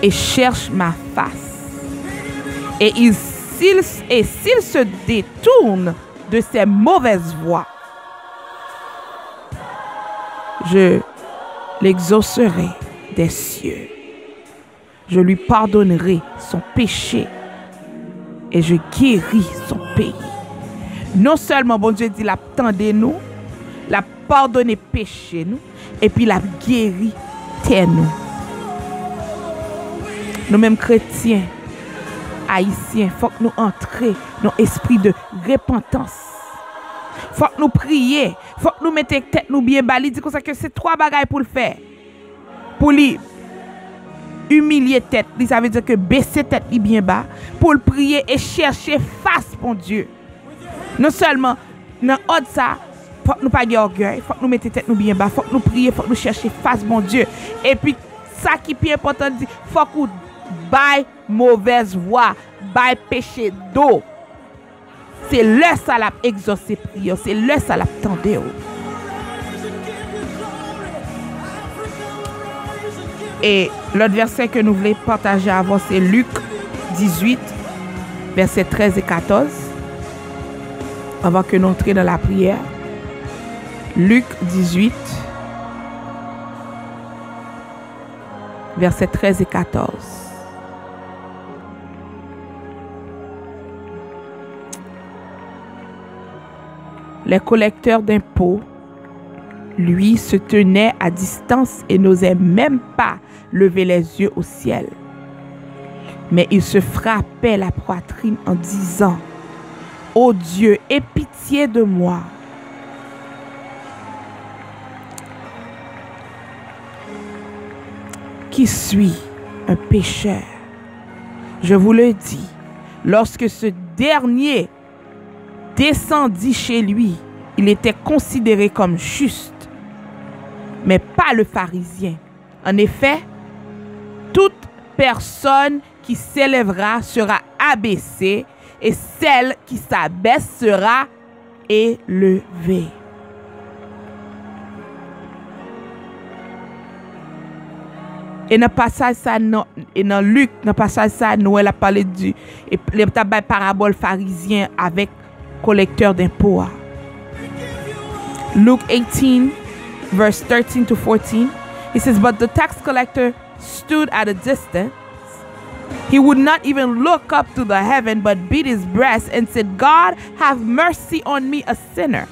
et cherche ma face, et s'il se détourne de ses mauvaises voies, je l'exaucerai des cieux. Je lui pardonnerai son péché et je guéris son pays." Non seulement, bon Dieu dit, la tendez nous, la pardonner péché nous, et puis la guéri terre nous. Nous-mêmes chrétiens, haïtiens, faut que nous entrions dans l'esprit de repentance. Faut que nous prions, faut que nous mettions tête nous bien bas. Il dit comme ça que c'est 3 bagailles pour le faire. Pour lui humilier tête, ça veut dire que baisser tête bien bas, pour le prier et chercher face pour Dieu. Non seulement dans ça, faut que nous pas d'orgueil, faut que nous mettions tête nous bien bas, faut que nous prier, faut que nous chercher face mon Dieu. Et puis ça qui est plus important, faut que nous bail mauvaise voie, bail péché d'eau. C'est là ça l'a exaucé prière, c'est là ça l'a tendé. Et l'autre verset que nous voulons partager avant, c'est Luc 18, versets 13 et 14. Avant que nous entrions dans la prière. Luc 18, versets 13 et 14. Les collecteurs d'impôts, lui, se tenaient à distance et n'osaient même pas lever les yeux au ciel. Mais il se frappait la poitrine en disant, « Ô Dieu, aie pitié de moi. » Qui suis un pécheur. Je vous le dis, lorsque ce dernier descendit chez lui, il était considéré comme juste, mais pas le pharisien. En effet, toute personne qui s'élèvera sera abaissée et celle qui s'abaisse sera élevée. Et dans le passage ça, et dans Luc, dans le passage ça, Noël a parlé du parabole pharisien avec collecteur d'impôts. Luke 18, verse 13 to 14, he says, "But the tax collector stood at a distance. He would not even look up to the heaven, but beat his breast and said, 'God, have mercy on me, a sinner.'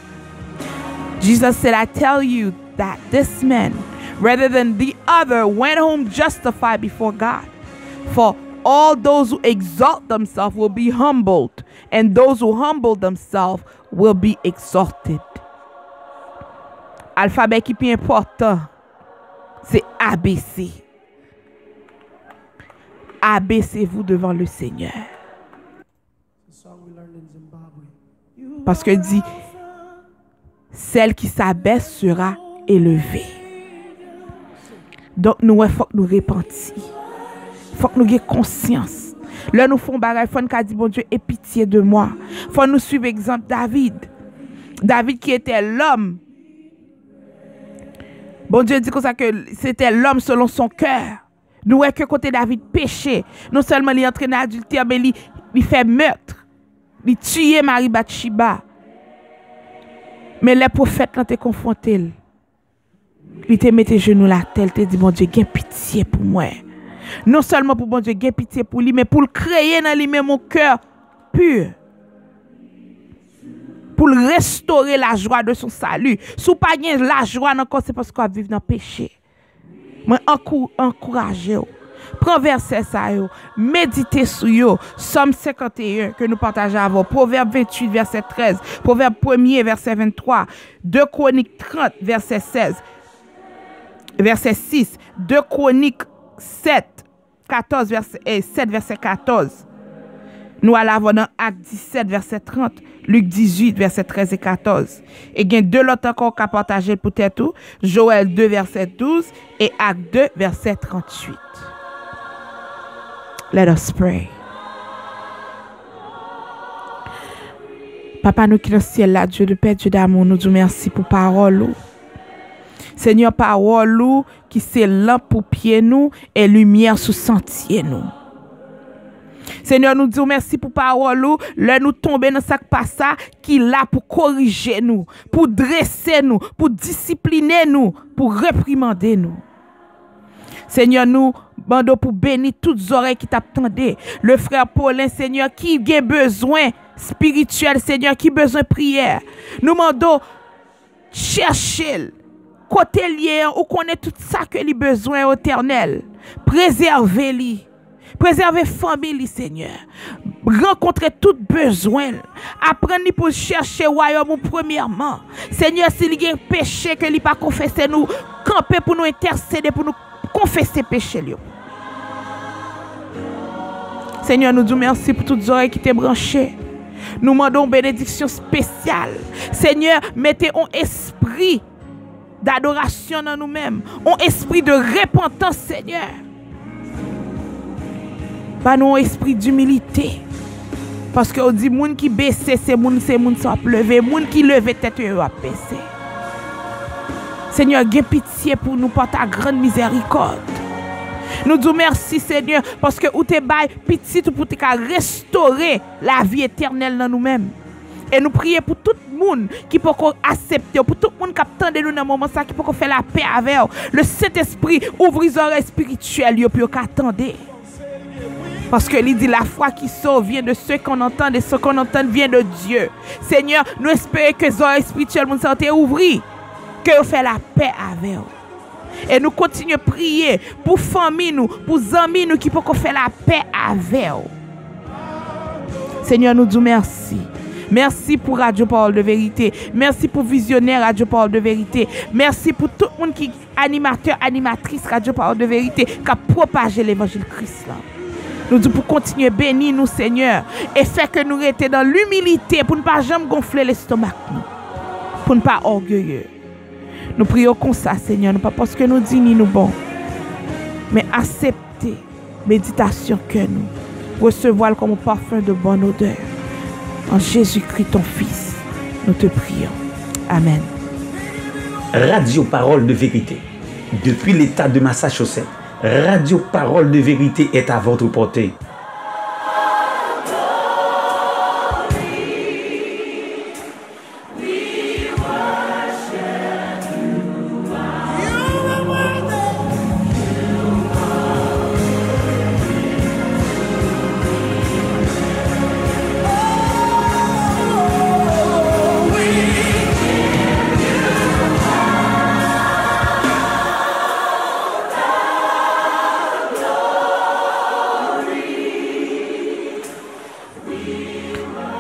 Jesus said, 'I tell you that this man, rather than the other, went home justified before God. For all those who exalt themselves will be humbled, and those who humble themselves will be exalted.'" Alphabet qui est important c'est abaisser. Abaissez-vous devant le Seigneur. Parce que dit, celle qui s'abaisse sera élevée. Donc nous, il faut que nous repentions. Il faut que nous ayons conscience. Là, nous faisons bagaille, il faut nous dire, bon Dieu, aie pitié de moi. Il faut nous suivre l'exemple David. David qui était l'homme. Bon Dieu dit comme ça que c'était l'homme selon son cœur. Nous voyons que côté David péché. Non seulement il entraîne dans l'adultère, mais il fait meurtre. Il tue Marie Bathsheba. Mais les prophètes l'ont été confrontés. Il te mis genoux la tête, il te dit, bon Dieu, gain pitié pour moi. Non seulement pour bon Dieu, gain pitié pour lui, mais pour le créer dans lui-même mon cœur pur. Pour restaurer la joie de son salut. Si vous n'avez pas la joie encore, c'est parce qu'on vit dans le péché. Mais encouragez-vous. Prends verset ça, méditez sur eux. Somme 51 que nous partageons avant. Proverbe 28, verset 13. Proverbe 1er, verset 23. 2 Chroniques 30, verset 16. Verset 6. 2 Chroniques 7, 14, verset 7, verset 14. Nous allons dans Acte 17, verset 30. Luc 18, verset 13 et 14. Et il y a deux autres encore qu'à partager peut-être. Joël 2, verset 12 et Acte 2, verset 38. Let us pray. Papa, nous qui dans le ciel là, Dieu de paix, Dieu d'amour, nous disons merci pour parole. Seigneur, parole qui c'est lampe pour pied nous et lumière sous sentier nous. Seigneur, nous disons merci pour parole, là nous tomber dans ça passage qui là pour corriger nous, pour dresser nous, pour discipliner nous, pour réprimander nous. Seigneur, nous bando pour bénir toutes oreilles qui t'attendaient. Le frère Paulin, Seigneur, qui a besoin spirituel, Seigneur, qui a besoin de prière. Nous demandons chercher côté lié ou connaît tout ça que lui besoin éternel. Préservez-lui. Préservez famille, Seigneur. Rencontrez tout besoin. Apprenez pour chercher le royaume premièrement. Seigneur, s'il y a un péché que lui pas confessé, nous camper pour nous intercéder, pour nous confesser péché. Seigneur, nous disons merci pour toutes les oreilles qui t'ont branchées. Nous demandons une bénédiction spéciale. Seigneur, mettez un esprit d'adoration dans nous-mêmes, un esprit de repentance, Seigneur. Pas nous un esprit d'humilité. Parce qu'on dit, moun qui baisse, c'est moun qui sont levé, moun qui leve tête, eux à baisser. Seigneur, aie pitié pour nous par ta grande miséricorde. Nous disons merci, Seigneur, parce que ou te bail pitié pour te restaurer la vie éternelle dans nous-mêmes. Et nous prions pour tout le monde qui peut accepter, pour tout le monde qui attend de nous dans ce moment, qui peut faire la paix avec eux. Le Saint-Esprit ouvre les oreilles spirituelles pour attendre. Parce que il dit la foi qui sauve vient de ceux qu'on entend et ceux qu'on entend vient de Dieu. Seigneur, nous espérons que les oreilles spirituelles nous sont ouvertes, que vous faites la paix avec eux. Et nous continuons à prier pour famille nous, pour amis nous qui peuvent faire la paix avec eux. Seigneur, nous disons merci. Merci pour Radio Parole de Vérité. Merci pour Visionnaire Radio Parole de Vérité. Merci pour tout le monde qui est animateur, animatrice Radio Parole de Vérité, qui a propagé l'évangile Christ là. Nous disons pour continuer à bénir nous, Seigneur, et faire que nous restions dans l'humilité pour ne pas jamais gonfler l'estomac, pour ne pas orgueilleux. Nous prions comme ça, Seigneur, non pas parce que nous disons nous bon, mais accepter méditation que nous, recevoir comme un parfum de bonne odeur. En Jésus-Christ, ton Fils, nous te prions. Amen. Radio Parole de Vérité. Depuis l'État de Massachusetts, Radio Parole de Vérité est à votre portée.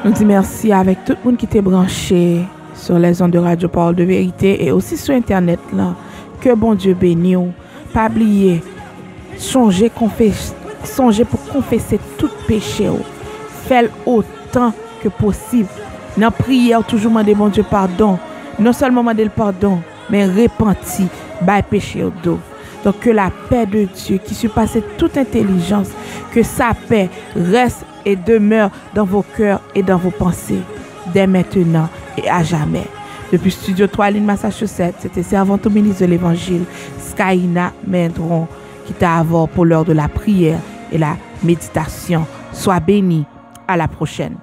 Nous disons merci avec tout le monde qui t'est branché sur les ondes de Radio Parole de Vérité et aussi sur Internet là. Que bon Dieu bénisse. pas oublier, songez pour confesser tout péché. Faites autant que possible. Dans la prière, toujours demander mon Dieu pardon. Non seulement demander le pardon, mais repentir, by péché au dos. Donc que la paix de Dieu, qui surpasse toute intelligence, que sa paix reste et demeure dans vos cœurs et dans vos pensées, dès maintenant et à jamais. Depuis Studio 3 Lynn, Massachusetts, c'était servante au ministre de l'Évangile, Skyna Mendron, qui t'a avoir pour l'heure de la prière et la méditation. Sois béni. À la prochaine.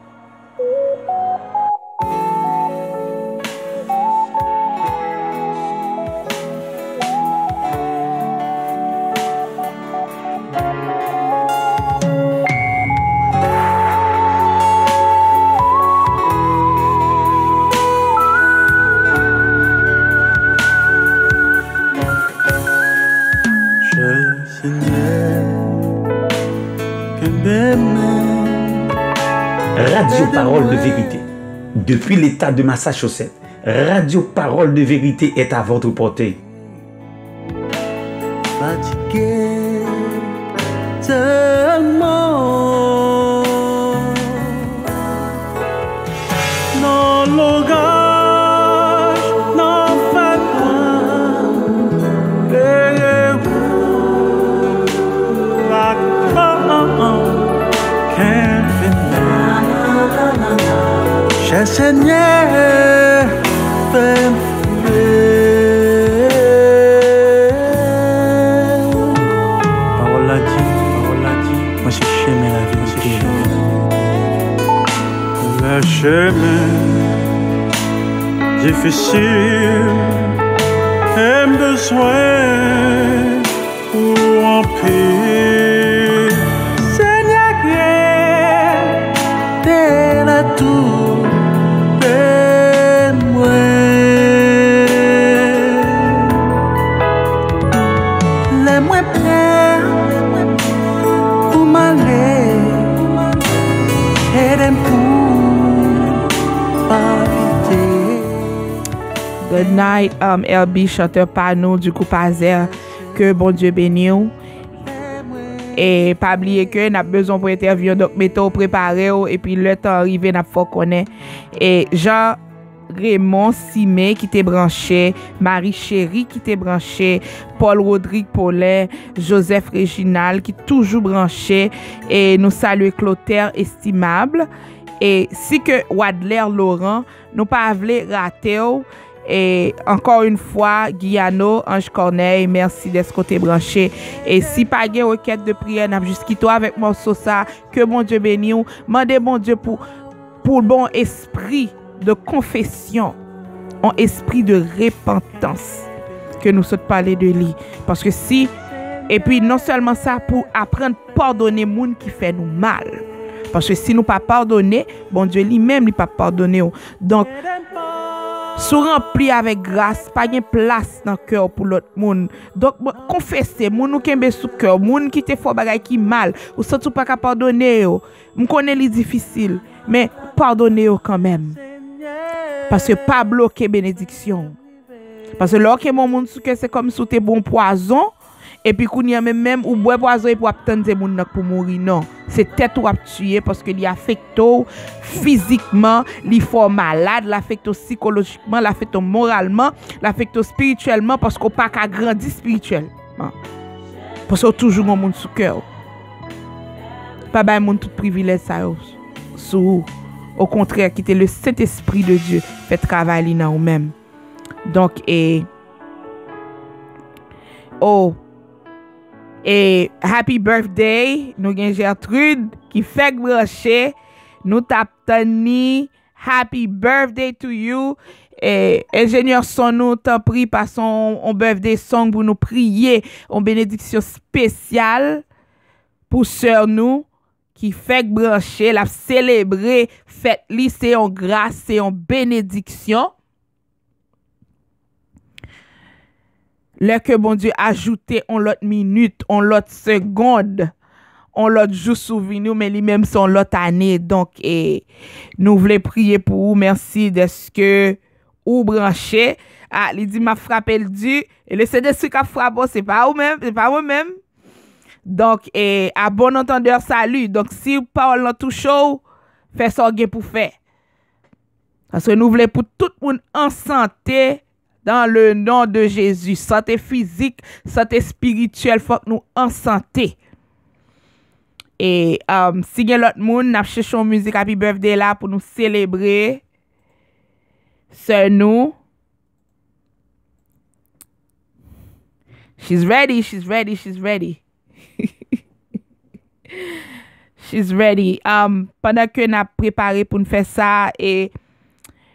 Radio Parole de Vérité. Depuis l'État de Massachusetts, Radio Parole de Vérité est à votre portée. Fatigué tellement, non langage, non Seigneur, fais-moi parole la dit, moi c'est chemin la vérité. Le chemin difficile aime besoin pour en paix. Seigneur, t'es là tout. Good night, LB, chanteur Pano du groupe Azer. Que bon Dieu bénisse. Et pas oublier que n'a besoin pour interview, donc mettez-vous préparé et puis le temps arrivé n'a faut connaître. Et Jean Raymond Simé qui t'est branché, Marie Chérie qui t'est branché, Paul Rodrigue Paulet, Joseph Réginal qui toujours branché, et nous saluons Clotaire estimable. Et si que Wadler Laurent nous pas voulu rater. Et encore une fois, Guyano, Ange Corneille, merci d'être côté branché. Et si pas de requête de prière, n'a juste quitté avec mon ça, que mon Dieu bénisse. Mandez mon Dieu pour le bon esprit de confession, un esprit de repentance que nous sommes parler de lui. Parce que si, et puis non seulement ça, pour apprendre à pardonner les gens qui fait nous mal. Parce que si nous pas pardonner, bon Dieu lui-même lui pas pardonner. Donc, sous rempli avec grâce, pas de place dans le cœur pour l'autre monde. Donc, confessez, moun nou kembe sous cœur, moun qui te fò bagay qui mal, ou surtout pas qu'à pardonner yo. M connais li difficile, mais pardonnez yo quand même. Parce que pas bloquer bénédiction. Parce que lorsque mon monde sous cœur c'est comme sous tes bon poison. Et puis, qu'on y a même ou boire poison et pour attendre des gens pour mourir. Non. C'est tête ou à tuer parce que il affecte physiquement, il fait malade, l'affecte psychologiquement, l'affecte moralement, l'affecte spirituellement parce qu'on pas qu'à grandir spirituellement. Parce que toujours un monde sous cœur. Pas ben monde tout privilège ça sous. Au contraire, quitter le Saint-Esprit de Dieu fait travailler dans nous-mêmes. Donc et happy birthday, nous avons Gertrude qui fait brancher. Nous t'attendons. Happy birthday to you. Et ingénieur son nous t'en prie par son birthday song pour nous prier en bénédiction spéciale pour sœur nous qui fait brancher, la célébrer, fête li c'est en grâce, c'est en bénédiction. Là que bon Dieu ajouté on l'autre minute, on l'autre seconde, on l'autre jour souvenir, mais lui-même son l'autre année. Donc, nous voulons prier pour vous. Merci de ce que ou branché. Ah, il dit m'a frappé le Dieu et le Saint-Esprit qui a frappé, c'est pas moi-même. Donc à bon entendeur salut. Donc si parole nan tout chaud, fait ça pour faire. Parce que nous voulons pour tout le monde en santé dans le nom de Jésus. Santé physique, santé spirituelle, faut que nous en santé. Et si l'autre monde n'a cherché une musique Happy Birthday là pour nous célébrer, c'est nous. She's ready. She's ready. Pendant que nous avons préparé pour nous faire ça, et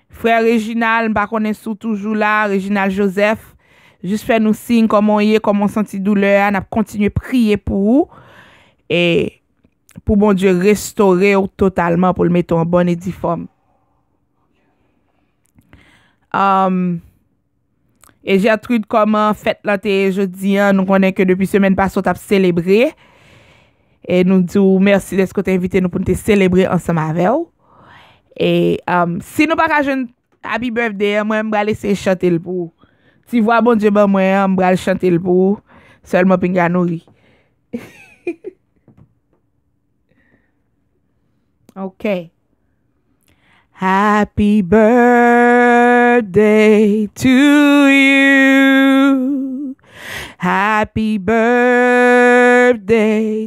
frère Réginal, je ne sais pas toujours là, Réginal Joseph, juste fait nous signe comment y est, comment senti douleur, nous continuer à prier pour vous, et pour bon Dieu restaurer totalement, pour le mettre en bonne et due forme. Et Gertrude, comment fête là jeudi, nous connaissons que depuis semaine passée, on a célébré. Et nous disons merci de ce que tu as invité nous pour nous célébrer ensemble avec vous. Et si nous pas jouer Happy Birthday, moi, je vais laisser chanter le pour. Si vous voyez bon Dieu, moi, je vais chanter le pour. Seulement pour nous nourrir. OK. Happy birthday to you. Happy birthday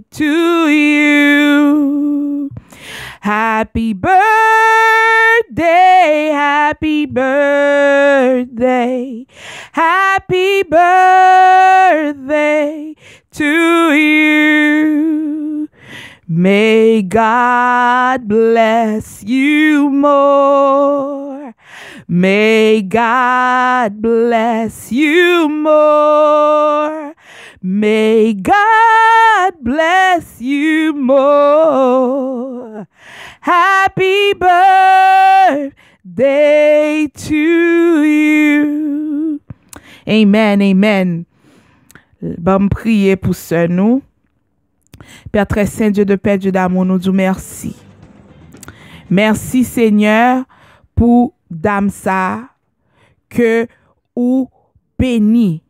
to you. Happy birthday, happy birthday. Happy birthday to you. May God bless you more. May God bless you more. May God bless you more. Happy birthday to you. Amen, amen. Bon, prier pour ce nous. Père très saint, Dieu de paix, Dieu d'amour, nous disons merci. Merci Seigneur pour dame ça que ou béni.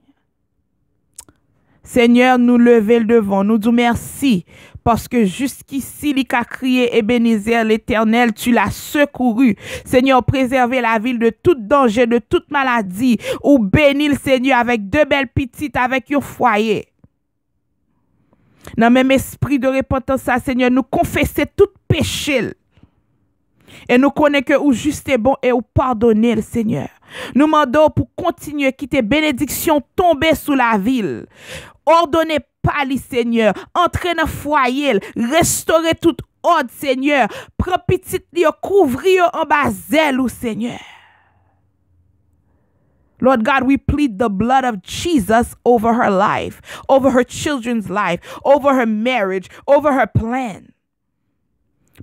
Seigneur, nous lever le devant, nous disons merci parce que jusqu'ici, il a crié Ebenezer l'Éternel, tu l'as secouru. Seigneur, préservez la ville de tout danger, de toute maladie, ou bénis le Seigneur avec deux belles petites, avec un foyer. Dans le même esprit de repentance, Seigneur, nous confessons tout péché. Et nous connaissons que ou juste est bon et ou pardonner le Seigneur. Nous demandons pour continuer à quitter bénédiction tomber sous la ville. Ordonnez pas le Seigneur. Entrez dans le foyer. Restaurez tout ordre, Seigneur. Prends petit li couvrir en bas zèle, Seigneur. Lord God, we plead the blood of Jesus over her life, over her children's life, over her marriage, over her plan.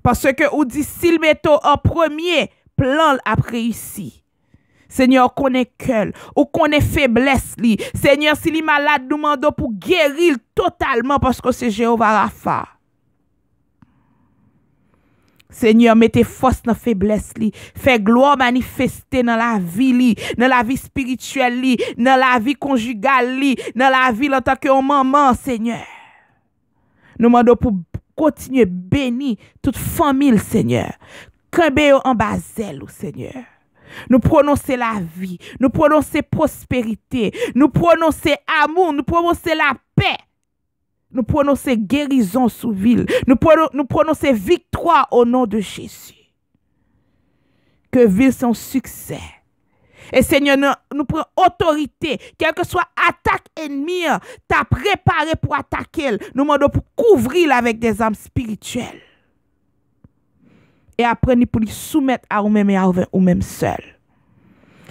Parce que ou dit s'il met en premier plan après ici. Seigneur, connaît cœur, ou connaît faiblesse li. Seigneur, s'il est malade, nous demandons pour guérir totalement parce que c'est Jéhovah Rapha. Seigneur, mettez force dans la faiblesse li. Fait gloire manifester dans la vie li, dans la vie spirituelle li, dans la vie conjugale li, dans la vie en tant que maman, Seigneur. Nous demandons pour continuer bénir toute famille, Seigneur. Kembe en basel, Seigneur. Nous prononcer la vie, nous prononcer prospérité, nous prononcer amour, nous prononcer la paix. Nous prononcer guérison sous ville. Nous prononcer victoire au nom de Jésus. Que ville son succès. Et Seigneur, nous prenons autorité. Quelle que soit attaque ennemie, t'as préparé pour attaquer. Nous demandons pour couvrir avec des armes spirituelles. Et après, nous pour lui soumettre à nous-mêmes et à nous-mêmes seuls.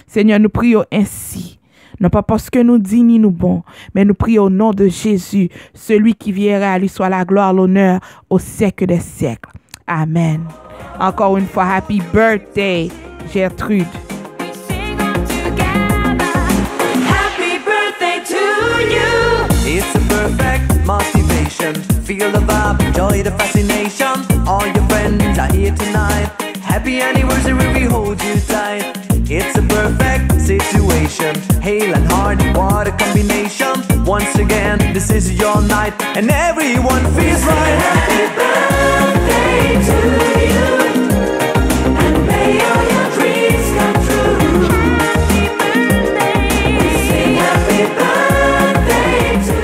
Seigneur, nous prions ainsi. Non pas parce que nous disons nous bon, mais nous prions au nom de Jésus, celui qui viendra à lui soit la gloire, l'honneur au siècle des siècles. Amen. Encore une fois, happy birthday, Gertrude. Happy birthday to you. It's a perfect motivation. Feel the vibe, enjoy the fascination. All your friends are here tonight. Happy anniversary, we hold you tight. It's a perfect situation. Hail and hard, what a combination. Once again, this is your night, and everyone feels right. Happy birthday to you, and may all your dreams come true. We sing happy birthday to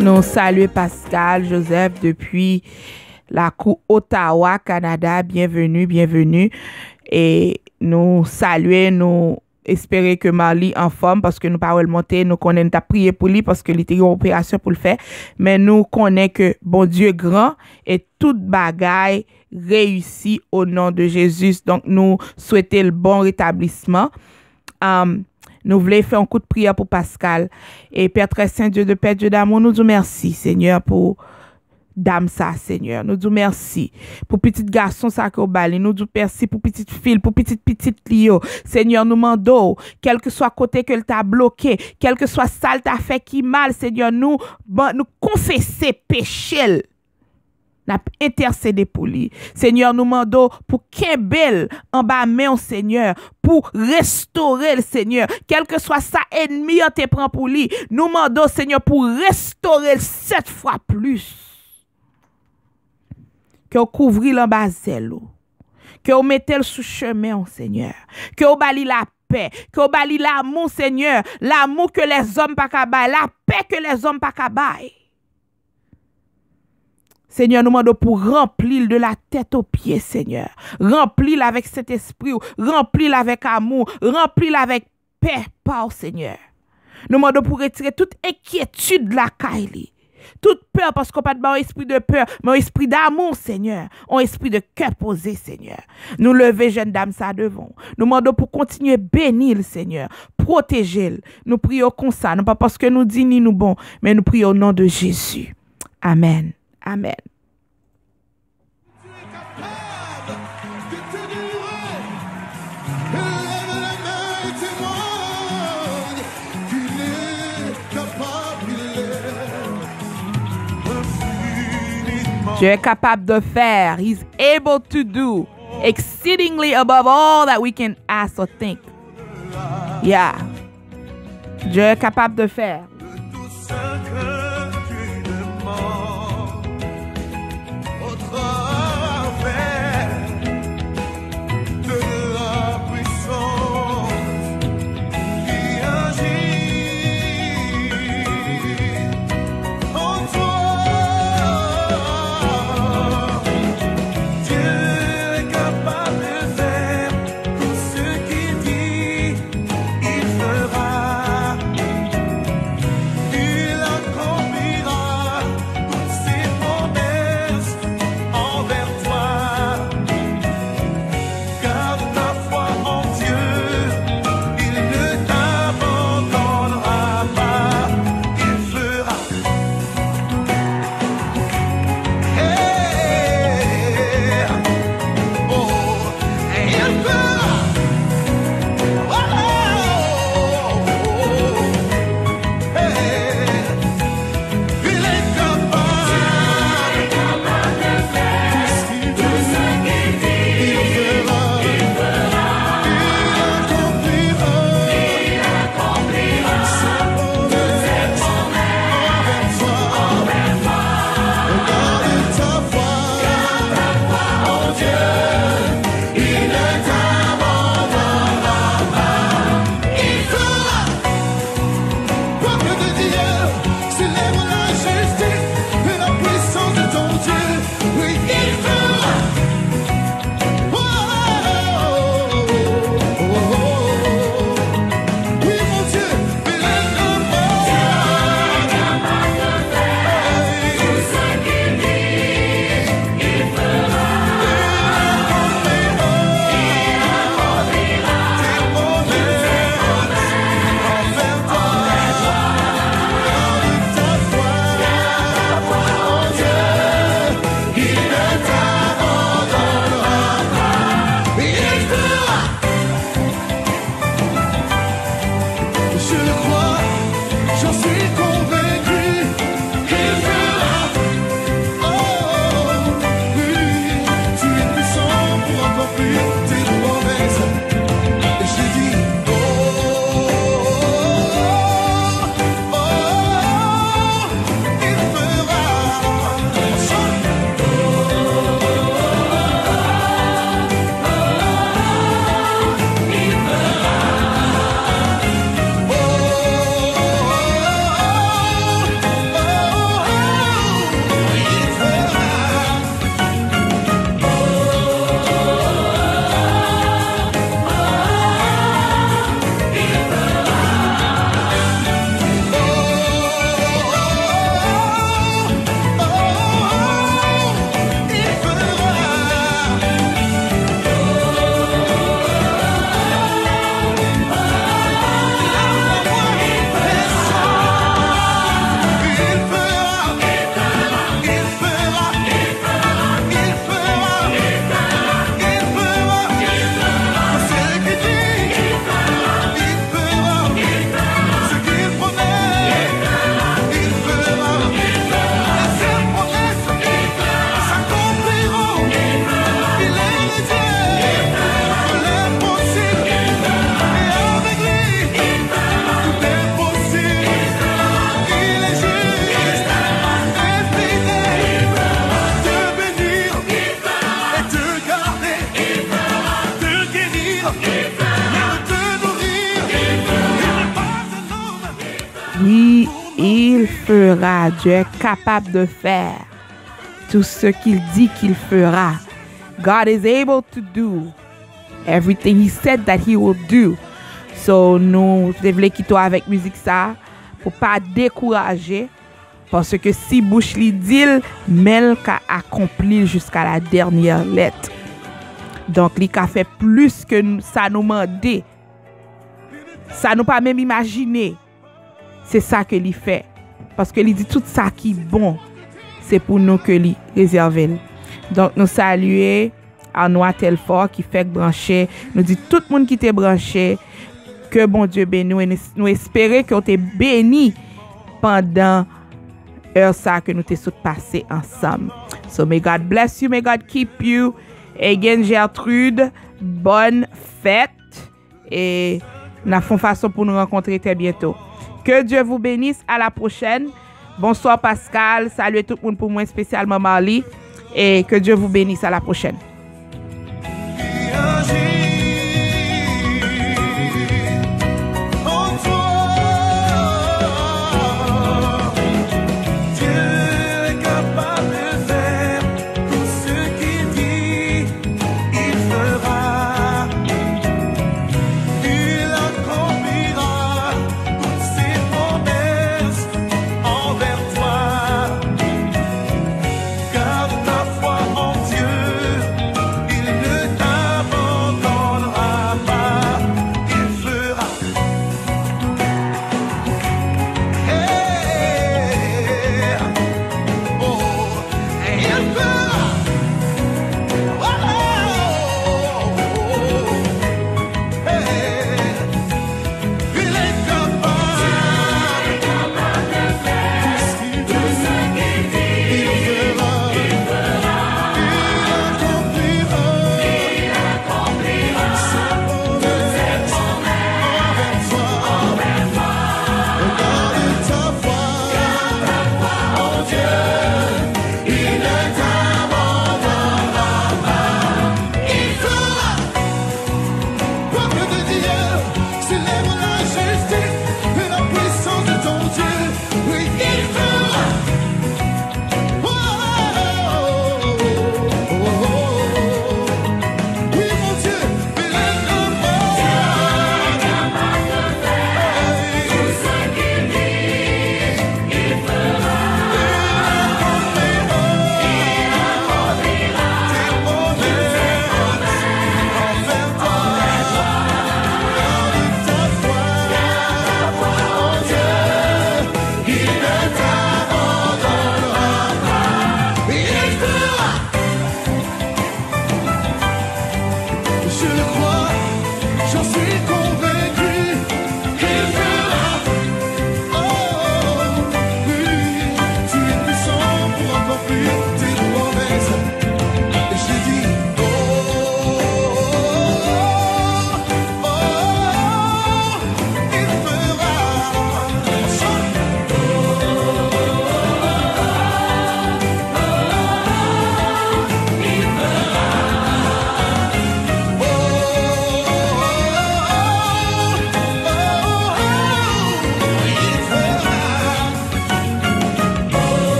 you. Nous saluons Pascal Joseph depuis la cour Ottawa, Canada. Bienvenue, bienvenue. Et nous saluons, nous espérer que Marley en forme parce que nous parlons monter, nous connaissons ta prier pour lui parce que il était une opération pour le faire, mais nous connaissons que bon Dieu grand et toute bagaille réussit au nom de Jésus. Donc nous souhaitons le bon rétablissement. Nous voulons faire un coup de prière pour Pascal. Et Père très saint, Dieu de paix, Dieu d'amour, nous disons merci Seigneur pour dame ça, Seigneur. Nous disons merci pour petit garçon ça qu'on bali. Nous disons merci pour petite fille, pour petite Lio. Seigneur, nous demandons, quel que soit côté que t'a bloqué, quel que soit ça t'a fait qui mal, Seigneur, nous confesser péché. N'a intercédé pour lui. Seigneur, nous demandons pour Kembel en bas main, Seigneur, pour restaurer le Seigneur. Quel que soit ça ennemi en te prend pour lui. Nous demandons, Seigneur, pour restaurer 7 fois plus. Que vous couvrez l'embazel, que vous mettez le sous chemin, Seigneur, que vous bali la paix, que vous bali l'amour, Seigneur, l'amour que les hommes pas cabaye, la paix que les hommes pas cabaye. Seigneur, nous demandons pour remplir de la tête aux pieds, Seigneur. Remplir avec cet esprit, remplir avec amour, remplir avec paix, par Seigneur. Nous demandons pour retirer toute inquiétude de la caille. Toute peur, parce qu'on n'a pas un esprit de peur, mais un esprit d'amour, Seigneur. Un esprit de cœur posé, Seigneur. Nous lever, jeune dame, ça devant. Nous demandons pour continuer bénir le Seigneur, protéger. Nous prions comme ça, non pas parce que nous disons ni nous bon, mais nous prions au nom de Jésus. Amen. Amen. Dieu est capable de faire. He's able to do exceedingly above all that we can ask or think. Yeah. Dieu est capable de faire. Il fera. Dieu est capable de faire tout ce qu'il dit qu'il fera. God is able to do everything he said that he will do. So, nous devons quitter avec musique ça pour pas décourager. Parce que si bouche li dit, Mel ka accompli jusqu'à la dernière lettre. Donc, li ka fait plus que ça nous mandé. Ça nous pas même imaginer. C'est ça que li fait. Parce que li dit tout ça qui est bon, c'est pour nous que li réserve. Donc, nous saluer Arnois Telfort qui fait brancher. Nous dit tout le monde qui t'est branché. Que bon Dieu bénisse. Nous espérons qu'on t'est béni pendant heure ça que nous t'es passé ensemble. So may God bless you, may God keep you. Again, Gertrude, bonne fête. Et nous avons façon pour nous rencontrer très bientôt. Que Dieu vous bénisse. À la prochaine. Bonsoir Pascal. Salut tout le monde pour moi, spécialement Marley. Et que Dieu vous bénisse. À la prochaine.